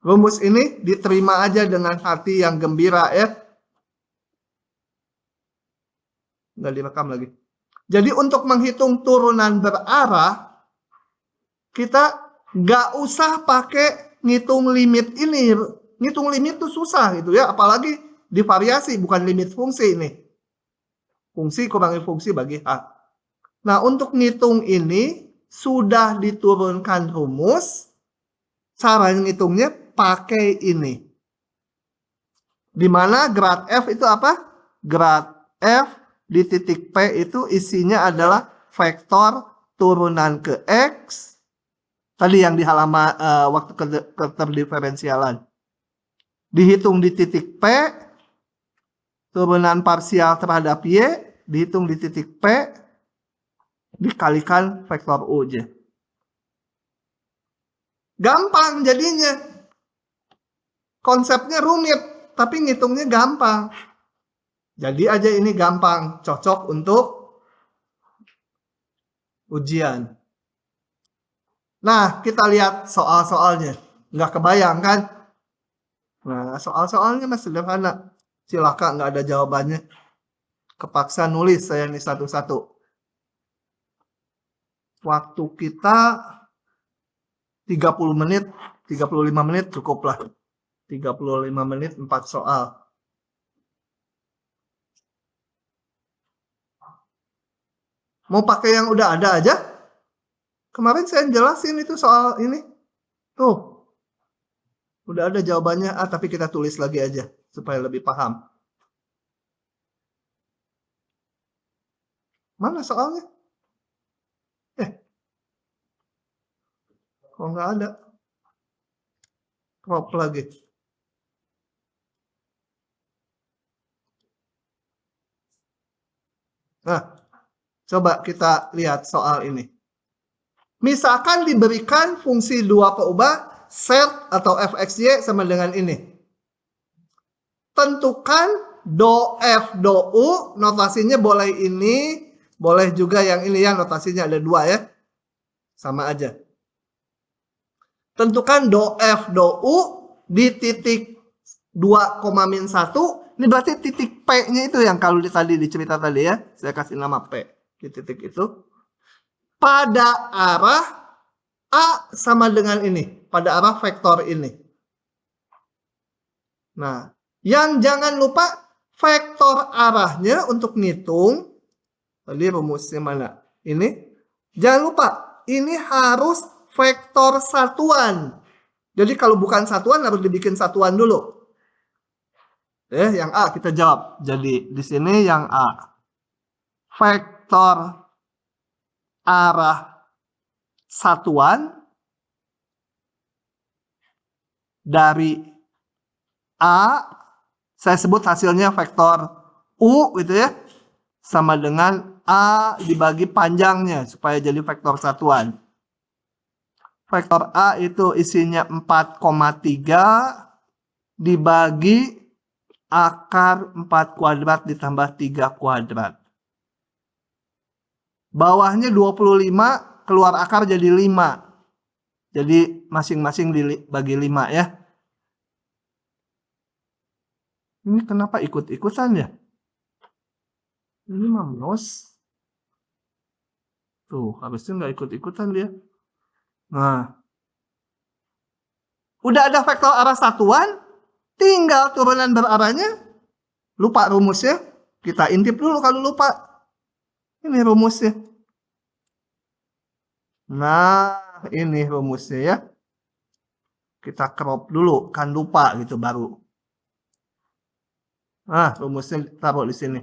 Rumus ini diterima aja dengan hati yang gembira ya. Nggak direkam lagi. Jadi untuk menghitung turunan berarah, kita nggak usah pakai ngitung limit ini. Ngitung limit itu susah gitu ya. Apalagi divariasi, bukan limit fungsi ini. Fungsi kurangi fungsi bagi H. Nah untuk ngitung ini, sudah diturunkan rumus. Cara ngitungnya pakai ini. Dimana grad F itu apa? Grad F di titik P itu isinya adalah vektor turunan ke X. Tadi yang di halaman waktu keterdiferensialan. Dihitung di titik P. Turunan parsial terhadap Y. Dihitung di titik P. Dikalikan vektor U aja. Gampang jadinya. konsepnya rumit, tapi ngitungnya gampang. Jadi aja ini gampang, cocok untuk ujian. Nah, kita lihat soal-soalnya. Nggak kebayang kan? Nah, soal-soalnya masih sederhana. Silakan, nggak ada jawabannya. Kepaksa nulis saya nih satu-satu. Waktu kita 30 menit, 35 menit cukuplah. 35 menit 4 soal. Mau pakai yang udah ada aja? Kemarin saya jelasin itu soal ini. Tuh. Udah ada jawabannya, tapi kita tulis lagi aja supaya lebih paham. Mana soalnya? Kok nggak ada? Crop lagi. Nah, coba kita lihat soal ini. Misalkan diberikan fungsi 2 keubah, set atau fxy sama dengan ini. Tentukan do f do u, notasinya boleh ini, boleh juga yang ini ya, notasinya ada 2 ya. Sama aja. Tentukan do f do u di titik 2,-1. Ini berarti titik P-nya itu yang kalau tadi di cerita tadi ya. Saya kasih nama P di titik itu. Pada arah A sama dengan ini. Pada arah vektor ini. Nah, yang jangan lupa vektor arahnya untuk ngitung. Tadi rumusnya mana? Ini. Jangan lupa, ini harus vektor satuan. Jadi kalau bukan satuan harus dibikin satuan dulu. Yang A kita jawab. Jadi di sini yang A. Vektor arah satuan dari A, saya sebut hasilnya vektor U gitu ya, sama dengan A dibagi panjangnya supaya jadi vektor satuan. Vektor A itu isinya 4,3 dibagi akar 4 kuadrat ditambah 3 kuadrat. Bawahnya 25, keluar akar jadi 5. Jadi masing-masing dibagi 5 ya. Ini kenapa ikut-ikutan ya? Ini mamos. Tuh, harusnya nggak ikut-ikutan dia. Nah. Udah ada vektor arah satuan, tinggal turunan berarahnya. Lupa rumusnya, kita intip dulu kalau lupa. Ini rumusnya. Nah, ini rumusnya ya. Kita crop dulu, kan lupa gitu baru. Nah, rumusnya taruh di sini.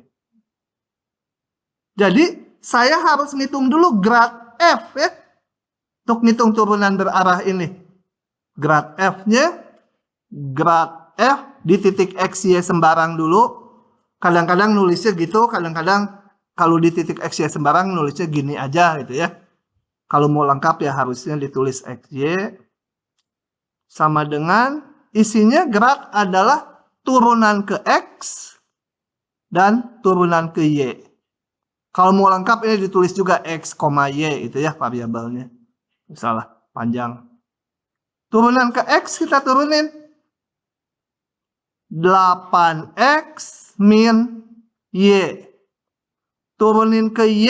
Jadi, saya harus ngitung dulu grad F ya. Untuk ngitung turunan berarah ini. Grad F-nya, grad F di titik X, Y sembarang dulu. Kadang-kadang nulisnya gitu, kadang-kadang kalau di titik X, Y sembarang nulisnya gini aja gitu ya. Kalau mau lengkap ya harusnya ditulis X, Y. Sama dengan isinya grad adalah turunan ke X dan turunan ke Y. Kalau mau lengkap ini ditulis juga X, Y itu ya variabelnya. Salah, panjang. Turunan ke X kita turunin. 8X min Y. Turunin ke Y.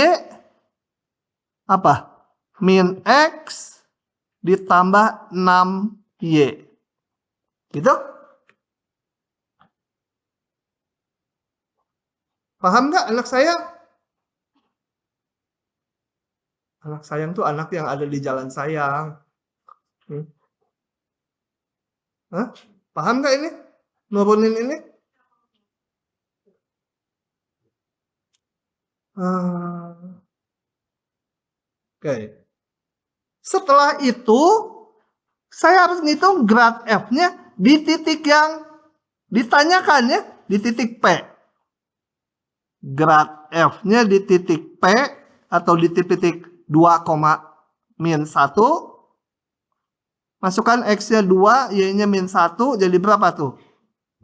Apa? Min X ditambah 6Y. Gitu? Paham nggak anak saya? Anak sayang tuh anak yang ada di jalan sayang. Hah? Paham nggak ini? Nurunin ini? Oke. Setelah itu, saya harus ngitung grad F-nya di titik yang ditanyakan ya, di titik P. Grad F-nya di titik P atau di titik 2,-1. Masukkan X-nya 2, Y-nya min 1, jadi berapa tuh?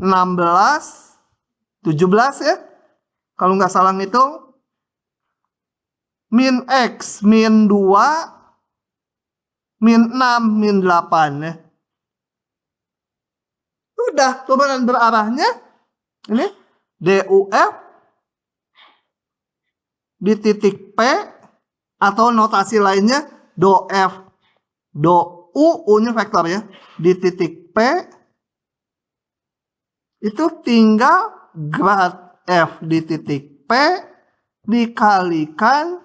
16, 17 ya. Kalau nggak salah ngitung. Min X, min 2, min 6, min 8 ya. Udah, turunan berarahnya. Ini DUF di titik P, atau notasi lainnya do F, do U, U-nya vektor ya. Di titik P, itu tinggal grad F di titik P dikalikan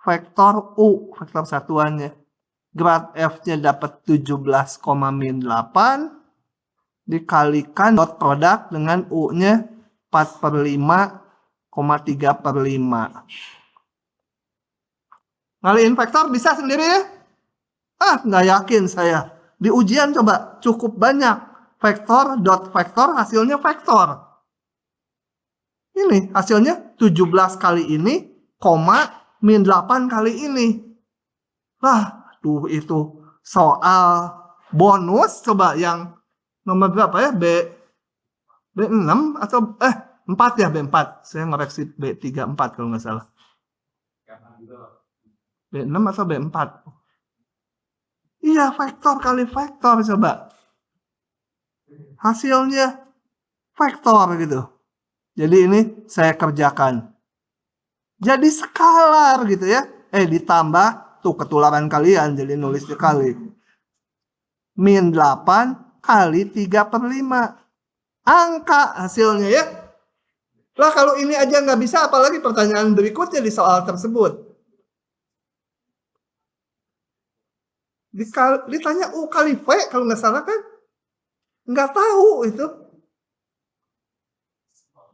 vektor U, vektor satuannya. Grad F-nya dapat 17, min 8 dikalikan dot produk dengan U-nya 4/5,3/5. Ngalihin vektor bisa sendiri ya? Nggak yakin saya. Di ujian coba cukup banyak. Vektor, dot vektor, hasilnya vektor. Ini hasilnya 17 kali ini, min 8 kali ini. Tuh itu soal bonus. Coba yang nomor berapa ya? B6 atau 4 ya, B4. Saya ngoreksi B3, 4 kalau nggak salah. B6 atau B4. Iya, vektor kali vektor coba. Hasilnya vektor gitu. Jadi ini saya kerjakan. Jadi skalar gitu ya. Ditambah tuh ketularan kalian, jadi nulisnya kali. Min 8 kali 3/5. Angka hasilnya ya. Lah kalau ini aja nggak bisa, apalagi pertanyaan berikutnya di soal tersebut. Ditanya U kali V kalau nggak salah kan? Nggak tahu itu.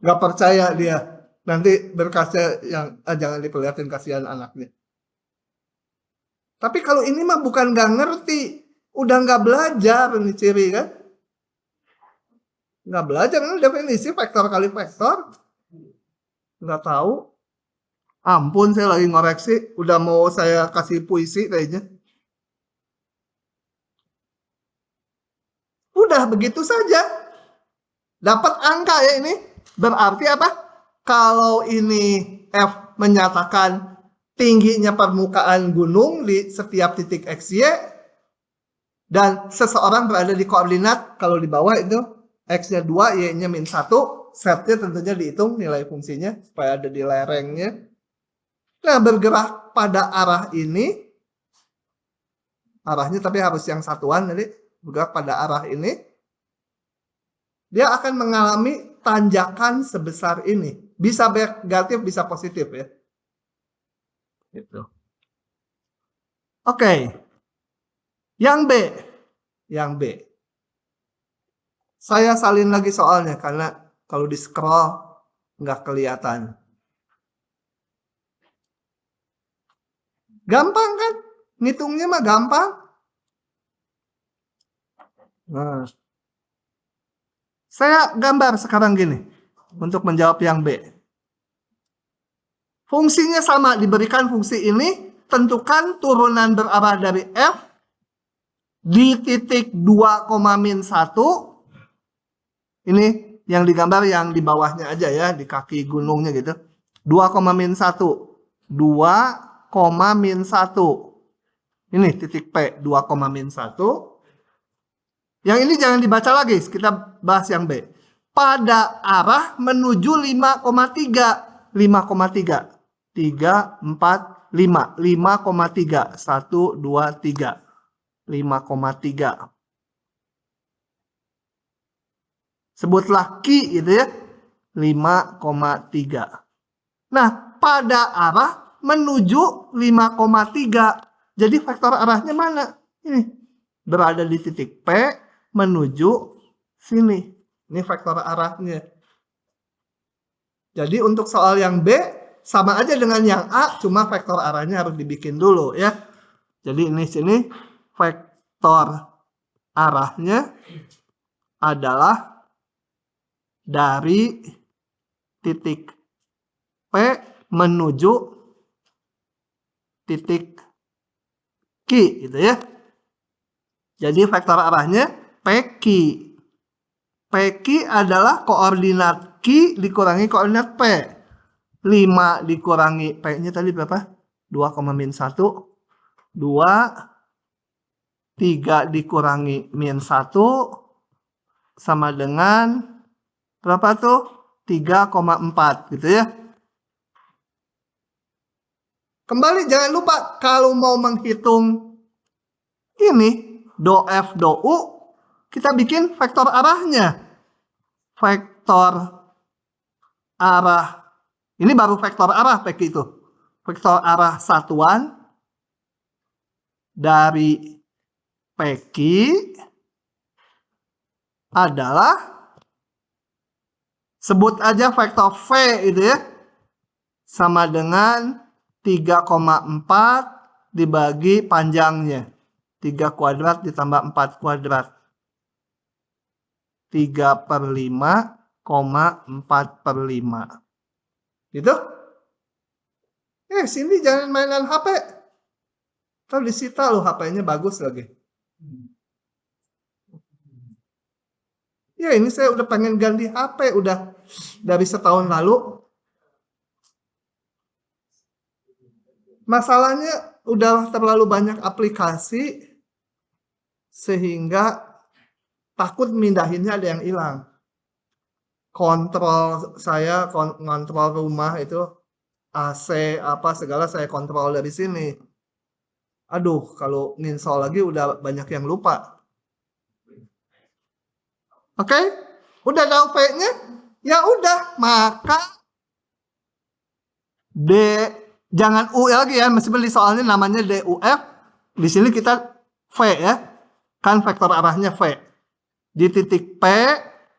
Nggak percaya dia. Nanti berkasnya yang jangan diperlihatin, kasihan anaknya. Tapi kalau ini mah bukan nggak ngerti. Udah nggak belajar ini ciri kan? Nggak belajar, ini definisi vektor kali vektor. Nggak tahu. Ampun, saya lagi ngoreksi. Udah mau saya kasih puisi kayaknya. Udah begitu saja. Dapat angka ya ini. Berarti apa? Kalau ini F menyatakan tingginya permukaan gunung di setiap titik XY, dan seseorang berada di koordinat, kalau di bawah itu X-nya 2, Y-nya min 1, setnya tentunya dihitung nilai fungsinya supaya ada di lerengnya. Nah, bergerak pada arah ini, arahnya tapi harus yang satuan, jadi bergerak pada arah ini, dia akan mengalami tanjakan sebesar ini. Bisa negatif, bisa positif ya. Gitu. Oke. Yang B. Yang B. Saya salin lagi soalnya karena kalau di scroll nggak kelihatan. Gampang kan? Ngitungnya mah gampang. Nah. Saya gambar sekarang gini untuk menjawab yang B. Fungsinya sama, diberikan fungsi ini, tentukan turunan berarah dari F di titik 2, min 1. Ini yang digambar yang di bawahnya aja ya, di kaki gunungnya gitu. 2, min 1. 2, min 1. Ini titik P, 2, min 1. Yang ini jangan dibaca lagi, kita bahas yang B. Pada arah menuju 5,3. 5,3. 3, 4, 5. 5,3. 1, 2, 3. 5,3. Sebutlah Q gitu ya. 5,3. Nah, pada arah menuju 5,3. Jadi vektor arahnya mana? Ini. Berada di titik P menuju sini. Ini vektor arahnya. Jadi untuk soal yang B sama aja dengan yang A, cuma vektor arahnya harus dibikin dulu ya. Jadi ini sini vektor arahnya adalah dari titik P menuju titik Q gitu ya. Jadi vektor arahnya PQ. PQ adalah koordinat Q dikurangi koordinat P. 5 dikurangi P-nya tadi berapa? 2,-1. 2. 3 dikurangi -1 sama dengan berapa tuh? 3,4 gitu ya. Kembali jangan lupa kalau mau menghitung ini do F do U, kita bikin vektor arahnya. Vektor arah, ini baru vektor arah PQ itu. Vektor arah satuan dari PQ adalah, sebut aja vektor V itu ya, sama dengan 3,4 dibagi panjangnya. 3 kuadrat ditambah 4 kuadrat. 3/5,4/5. Gitu? Sini jangan mainan HP. Ntar disita loh, HP-nya bagus lagi. Ya ini saya udah pengen ganti HP, udah dari setahun lalu. Masalahnya udah terlalu banyak aplikasi sehingga takut mindahinnya ada yang hilang. Kontrol saya, kontrol rumah itu AC apa segala saya kontrol dari sini. Aduh, kalau nginstall lagi udah banyak yang lupa. Oke? Udah tahu V-nya? Ya udah, maka D, jangan U lagi ya, meskipun di soalnya namanya DUF. Di sini kita V ya. Kan vektor arahnya V. Di titik P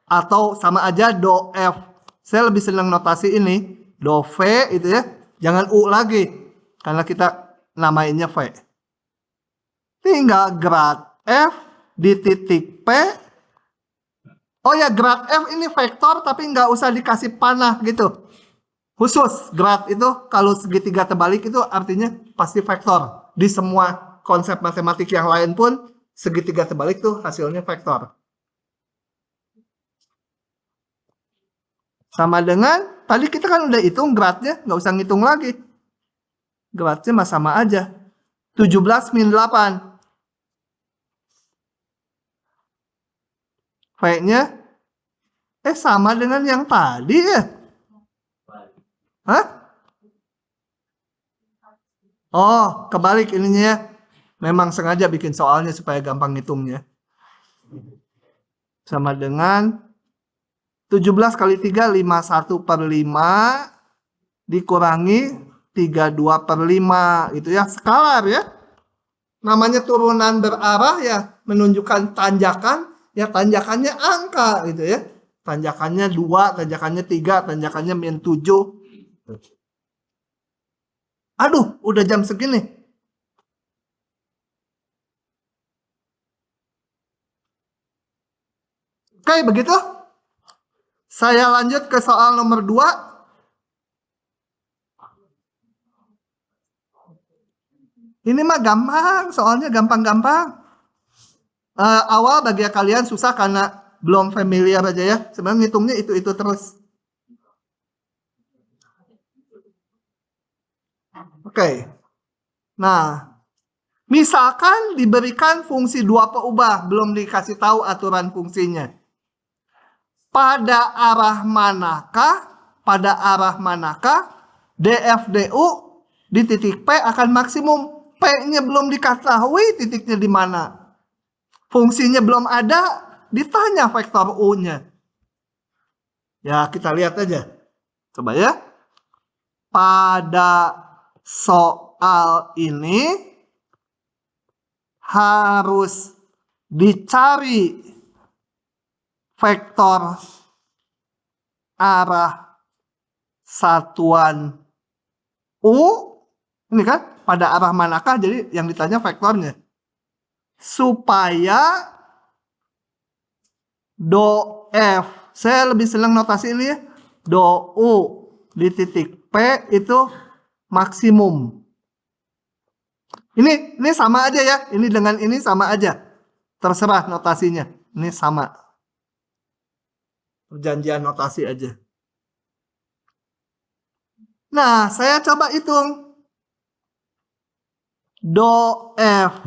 atau sama aja do F. Saya lebih senang notasi ini, do V itu ya. Jangan U lagi karena kita namainnya V. Tinggal grad F di titik P. Oh ya, grad F ini vektor tapi nggak usah dikasih panah gitu. Khusus grad itu kalau segitiga terbalik itu artinya pasti vektor. Di semua konsep matematik yang lain pun segitiga terbalik tuh hasilnya vektor. Sama dengan tadi kita kan udah hitung gradnya, nggak usah ngitung lagi. Gradnya mah sama aja. 17 min 8. V-nya sama dengan yang tadi ya. Hah? Oh, kebalik ininya ya. Memang sengaja bikin soalnya supaya gampang ngitungnya. Sama dengan 17 kali 3, 51/5 dikurangi 32/5. Itu ya, skalar ya. Namanya turunan berarah ya, menunjukkan tanjakan, ya tanjakannya angka gitu ya. Tanjakannya 2, tanjakannya 3, tanjakannya -7. Aduh, udah jam segini. Oke, begitu. Saya lanjut ke soal nomor 2. Ini mah gampang, soalnya gampang-gampang. Awal bagi kalian susah karena belum familiar aja ya. Sebenarnya ngitungnya itu terus. Oke. Nah, misalkan diberikan fungsi 2 peubah, belum dikasih tahu aturan fungsinya. Pada arah manakah DFDU di titik P akan maksimum? P-nya belum diketahui titiknya di mana. Fungsinya belum ada, ditanya vektor U-nya. Ya, kita lihat aja. Coba ya. Pada soal ini harus dicari vektor arah satuan U. Ini kan pada arah manakah, jadi yang ditanya vektornya. Supaya do F, saya lebih senang notasi ini ya, do U di titik P itu maksimum. Ini sama aja ya, ini dengan ini sama aja. Terserah notasinya. Ini sama. Perjanjian notasi aja. Nah, saya coba hitung. Do F,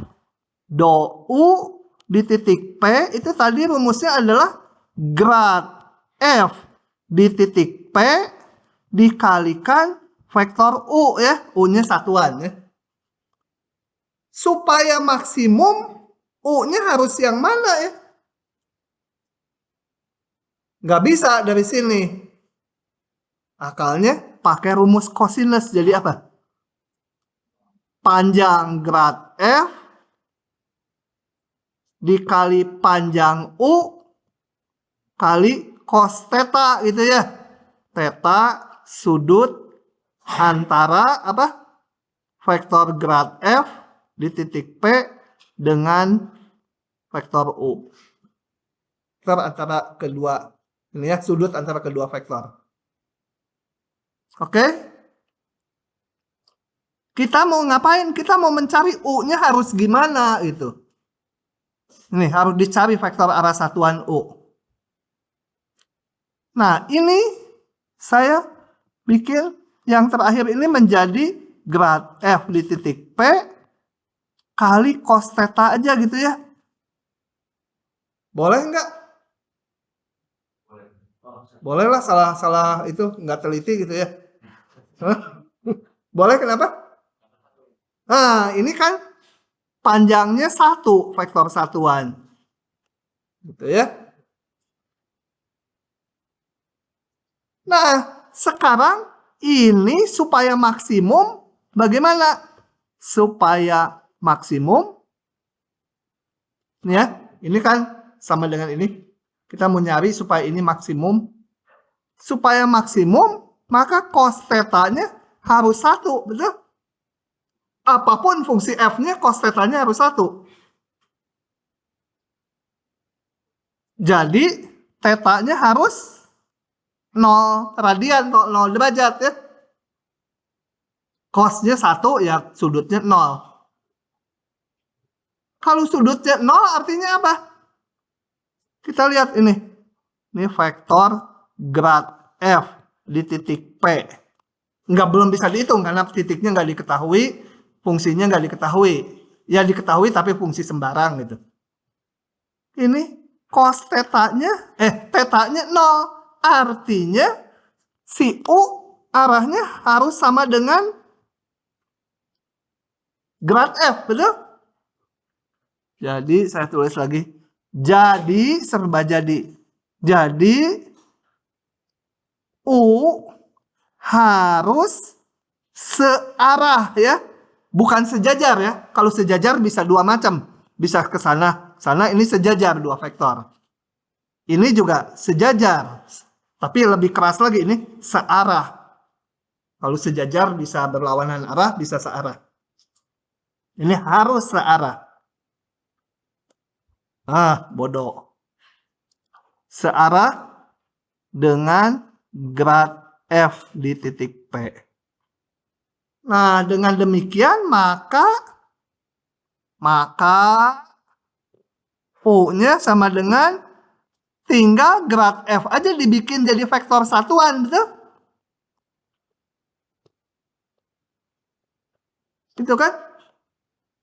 do U di titik P itu tadi rumusnya adalah grad F di titik P dikalikan vektor U ya. U-nya satuan ya. Supaya maksimum U-nya harus yang mana ya? Nggak bisa dari sini. Akalnya pakai rumus cosinus. Jadi apa? Panjang grad F dikali panjang U kali cos theta gitu ya. Theta sudut antara apa? Vektor grad F di titik P dengan vektor U. Vektor antara kedua ini ya, sudut antara kedua vektor. Oke? Kita mau ngapain? Kita mau mencari U-nya harus gimana gitu. Ini harus dicari vektor arah satuan U. Nah, ini saya bikin yang terakhir ini menjadi grad F di titik P kali cos theta aja gitu ya. Boleh nggak? Boleh lah, salah itu nggak teliti gitu ya. Boleh, kenapa? Nah, ini kan panjangnya 1 vektor satuan. Gitu ya. Nah, sekarang ini supaya maksimum bagaimana? Supaya maksimum ya, ini kan sama dengan ini. Kita mau nyari supaya ini maksimum. Supaya maksimum, maka cos theta-nya harus 1, betul? Apapun fungsi F-nya, cos theta-nya harus 1. Jadi, theta-nya harus 0 radian, 0 derajat ya. Cos-nya 1, ya sudutnya 0. Kalau sudutnya 0 artinya apa? Kita lihat ini. Ini vektor grad F di titik P. Belum bisa dihitung karena titiknya nggak diketahui. Fungsinya nggak diketahui. Ya diketahui tapi fungsi sembarang gitu. Ini cos theta-nya, theta-nya 0. Artinya si U arahnya harus sama dengan grad F, betul? Jadi saya tulis lagi. Jadi serba jadi. Jadi U harus searah ya. Bukan sejajar ya. Kalau sejajar bisa dua macam. Bisa ke sana. Sana ini sejajar dua vektor. Ini juga sejajar. Tapi lebih keras lagi ini searah. Kalau sejajar bisa berlawanan arah, bisa searah. Ini harus searah. Bodoh. Searah dengan grad F di titik P. Nah, dengan demikian maka U-nya sama dengan tinggal grad F aja dibikin jadi vektor satuan, betul? Itu kan?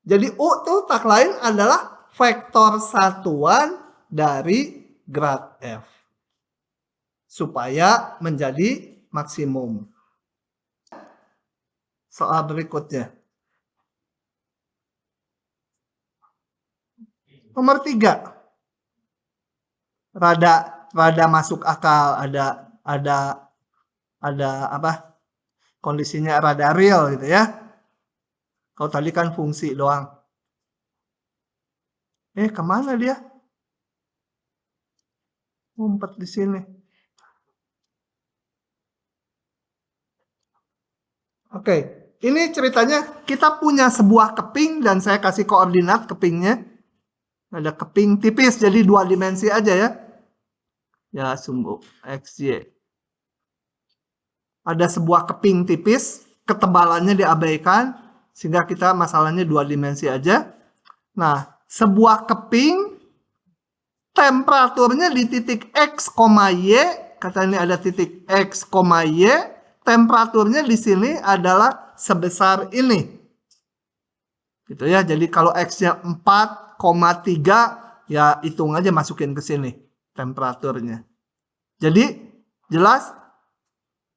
Jadi U tuh tak lain adalah vektor satuan dari grad F. Supaya menjadi maksimum. Soal berikutnya. Nomor 3. Rada masuk akal, ada apa? Kondisinya rada real gitu ya. Kalau tadi kan fungsi doang. Kemana dia? Ngumpet di sini. Oke, ini ceritanya kita punya sebuah keping dan saya kasih koordinat kepingnya. Ada keping tipis, jadi 2 dimensi aja ya. Ya, sumbu X, Y. Ada sebuah keping tipis, ketebalannya diabaikan, sehingga kita masalahnya 2 dimensi aja. Nah, sebuah keping temperaturnya di titik X, Y, kata ini ada titik X, Y, temperaturnya di sini adalah sebesar ini. Gitu ya. Jadi kalau X-nya 4,3, ya hitung aja masukin ke sini temperaturnya. Jadi jelas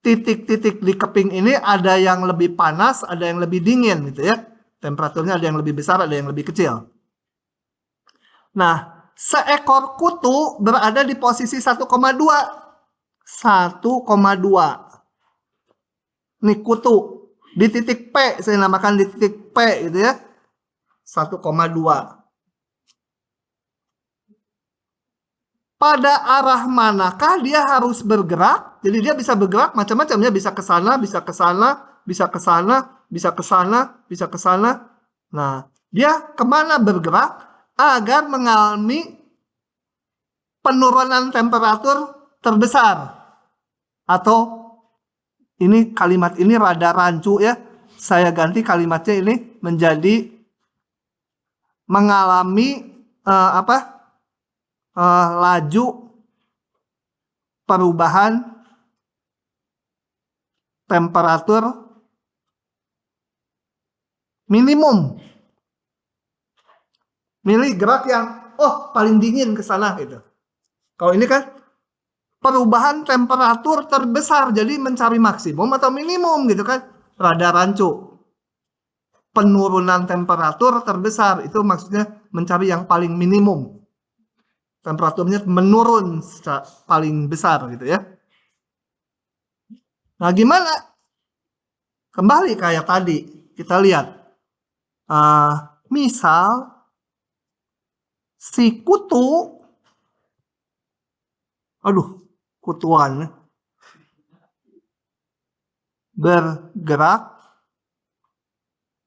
titik-titik di keping ini ada yang lebih panas, ada yang lebih dingin gitu ya. Temperaturnya ada yang lebih besar, ada yang lebih kecil. Nah, seekor kutu berada di posisi 1,2. 1,2. Ini kutu di titik P, saya namakan di titik P gitu ya. 1,2. Pada arah manakah dia harus bergerak? Jadi dia bisa bergerak macam-macam ya, bisa ke sana, bisa ke sana, bisa ke sana, bisa ke sana, bisa ke sana. Nah, dia kemana bergerak agar mengalami penurunan temperatur terbesar? Atau ini kalimat ini rada rancu ya. Saya ganti kalimatnya ini menjadi mengalami laju perubahan temperatur minimum. Milih gerak yang paling dingin ke sana gitu. Kalau ini kan perubahan temperatur terbesar, jadi mencari maksimum atau minimum gitu kan. Rada rancu. Penurunan temperatur terbesar itu maksudnya mencari yang paling minimum. Temperaturnya menurun paling besar gitu ya. Nah gimana? Kembali kayak tadi kita lihat. Misal si kutu, kutuan bergerak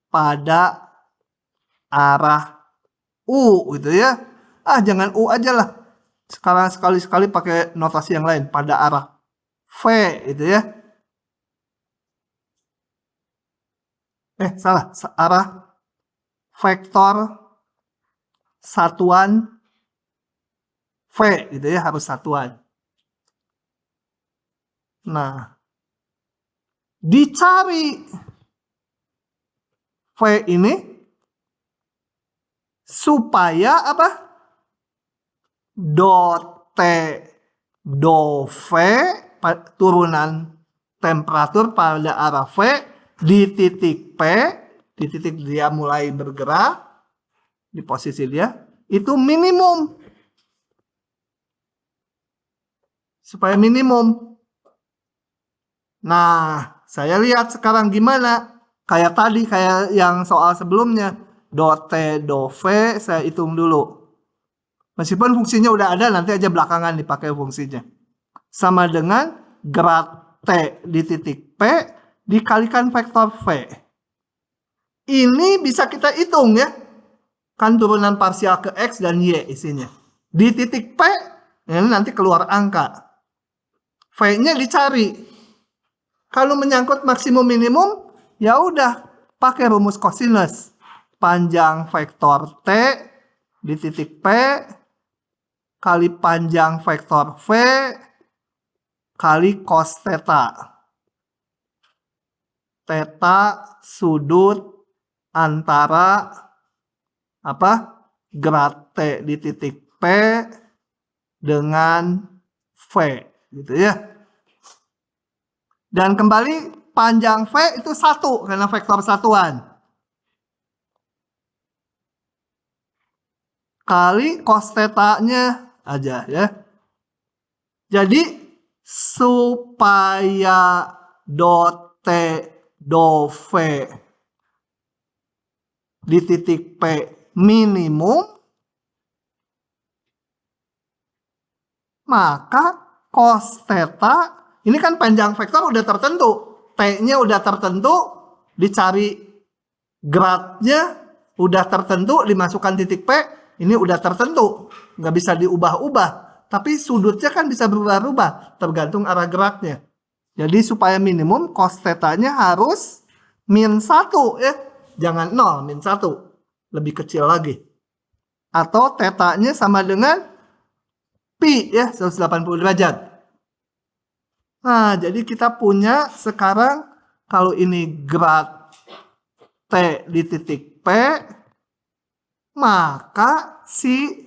pada arah U gitu ya. Jangan U aja lah. Sekarang sekali-sekali pakai notasi yang lain. Pada arah V gitu ya. Salah. Arah vektor satuan V gitu ya. Harus satuan. Nah. Dicari V ini supaya apa? Dot T, do V, turunan temperatur pada arah V di titik P, di titik dia mulai bergerak, di posisi dia, itu minimum. Supaya minimum. Nah, saya lihat sekarang gimana. Kayak tadi, kayak yang soal sebelumnya. Dot T, do V, saya hitung dulu. Meskipun fungsinya udah ada, nanti aja belakangan dipakai fungsinya. Sama dengan grad T di titik P dikalikan vektor V. Ini bisa kita hitung ya. Kan turunan parsial ke X dan Y isinya. Di titik P, ini nanti keluar angka. V-nya dicari. Kalau menyangkut maksimum minimum, ya udah pakai rumus cosinus. Panjang vektor T di titik P kali panjang vektor V kali cos theta. Theta sudut antara grad T di titik P dengan V gitu ya. Dan kembali panjang V itu 1 karena vektor satuan. Kali cos theta-nya aja ya. Jadi supaya dot T do V di titik P minimum, maka cos theta ini kan panjang vektor udah tertentu, T-nya udah tertentu, dicari gradnya udah tertentu, dimasukkan titik P, ini udah tertentu, nggak bisa diubah-ubah. Tapi sudutnya kan bisa berubah-ubah, tergantung arah geraknya. Jadi supaya minimum, cos theta-nya harus min 1 ya. Jangan 0, min 1. Lebih kecil lagi. Atau theta-nya sama dengan pi ya, 180 derajat. Nah, jadi kita punya sekarang kalau ini grad T di titik P, maka si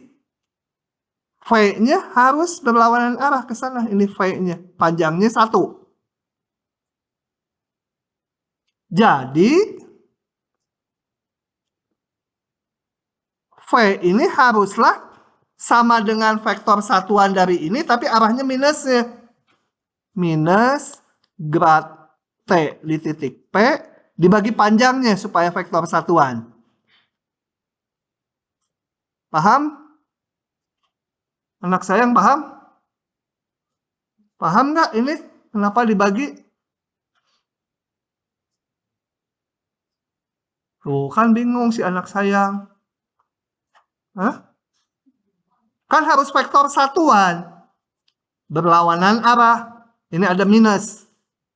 V-nya harus berlawanan arah ke sana. Ini V-nya, panjangnya 1. Jadi V ini haruslah sama dengan vektor satuan dari ini, tapi arahnya minusnya. Minus grad T di titik P dibagi panjangnya supaya vektor satuan. Paham? Anak sayang paham? Paham nggak ini? Kenapa dibagi? Tuh kan bingung si anak sayang. Hah? Kan harus vektor satuan. Berlawanan arah. Ini ada minus.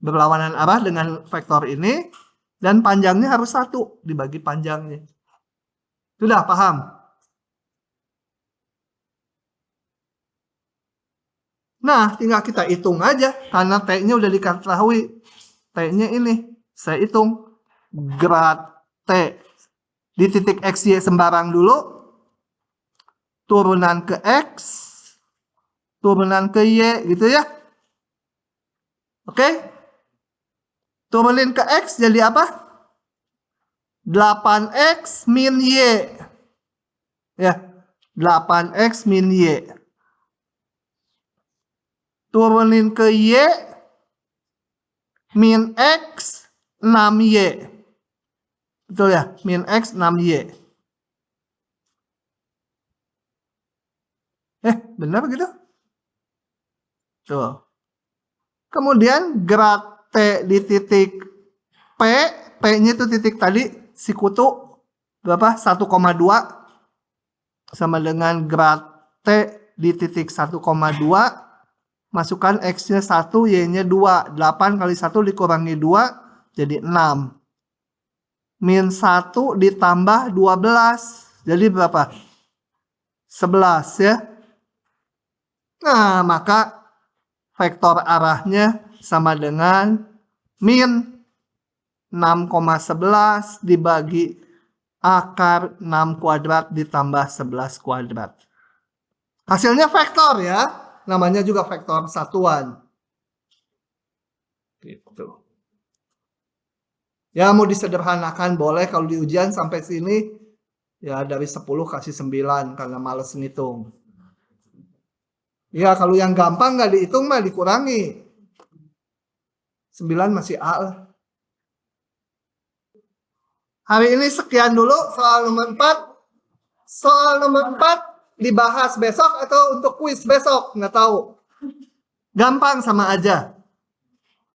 Berlawanan arah dengan vektor ini. Dan panjangnya harus 1 dibagi panjangnya. Sudah paham? Nah, tinggal kita hitung aja. Karena T-nya udah diketahui. T-nya ini. Saya hitung. Grad T di titik X, Y sembarang dulu. Turunan ke X. Turunan ke Y. Gitu ya. Oke? Turunin ke X jadi apa? 8X min Y. Ya. 8X min Y. Turunin ke Y. Min X 6Y. Betul ya? Min X 6Y. Benar gitu? Tuh. Kemudian grad T di titik P. P-nya itu titik tadi. Si kutu. Berapa? 1,2. Sama dengan grad T di titik 1,2. Masukkan X-nya 1, Y-nya 2. 8 kali 1 dikurangi 2. Jadi 6. Min 1 ditambah 12. Jadi berapa? 11 ya. Nah, maka vektor arahnya sama dengan min 6,11 dibagi akar 6 kuadrat ditambah 11 kuadrat. Hasilnya vektor ya. Namanya juga vektor satuan. Gitu. Ya mau disederhanakan boleh, kalau di ujian sampai sini ya dari 10 kasih 9 karena males ngitung. Ya kalau yang gampang nggak dihitung mah dikurangi. 9 masih A lah. Hari ini sekian dulu soal nomor 4. Soal nomor 4 dibahas besok atau untuk kuis besok, nggak tahu. Gampang sama aja.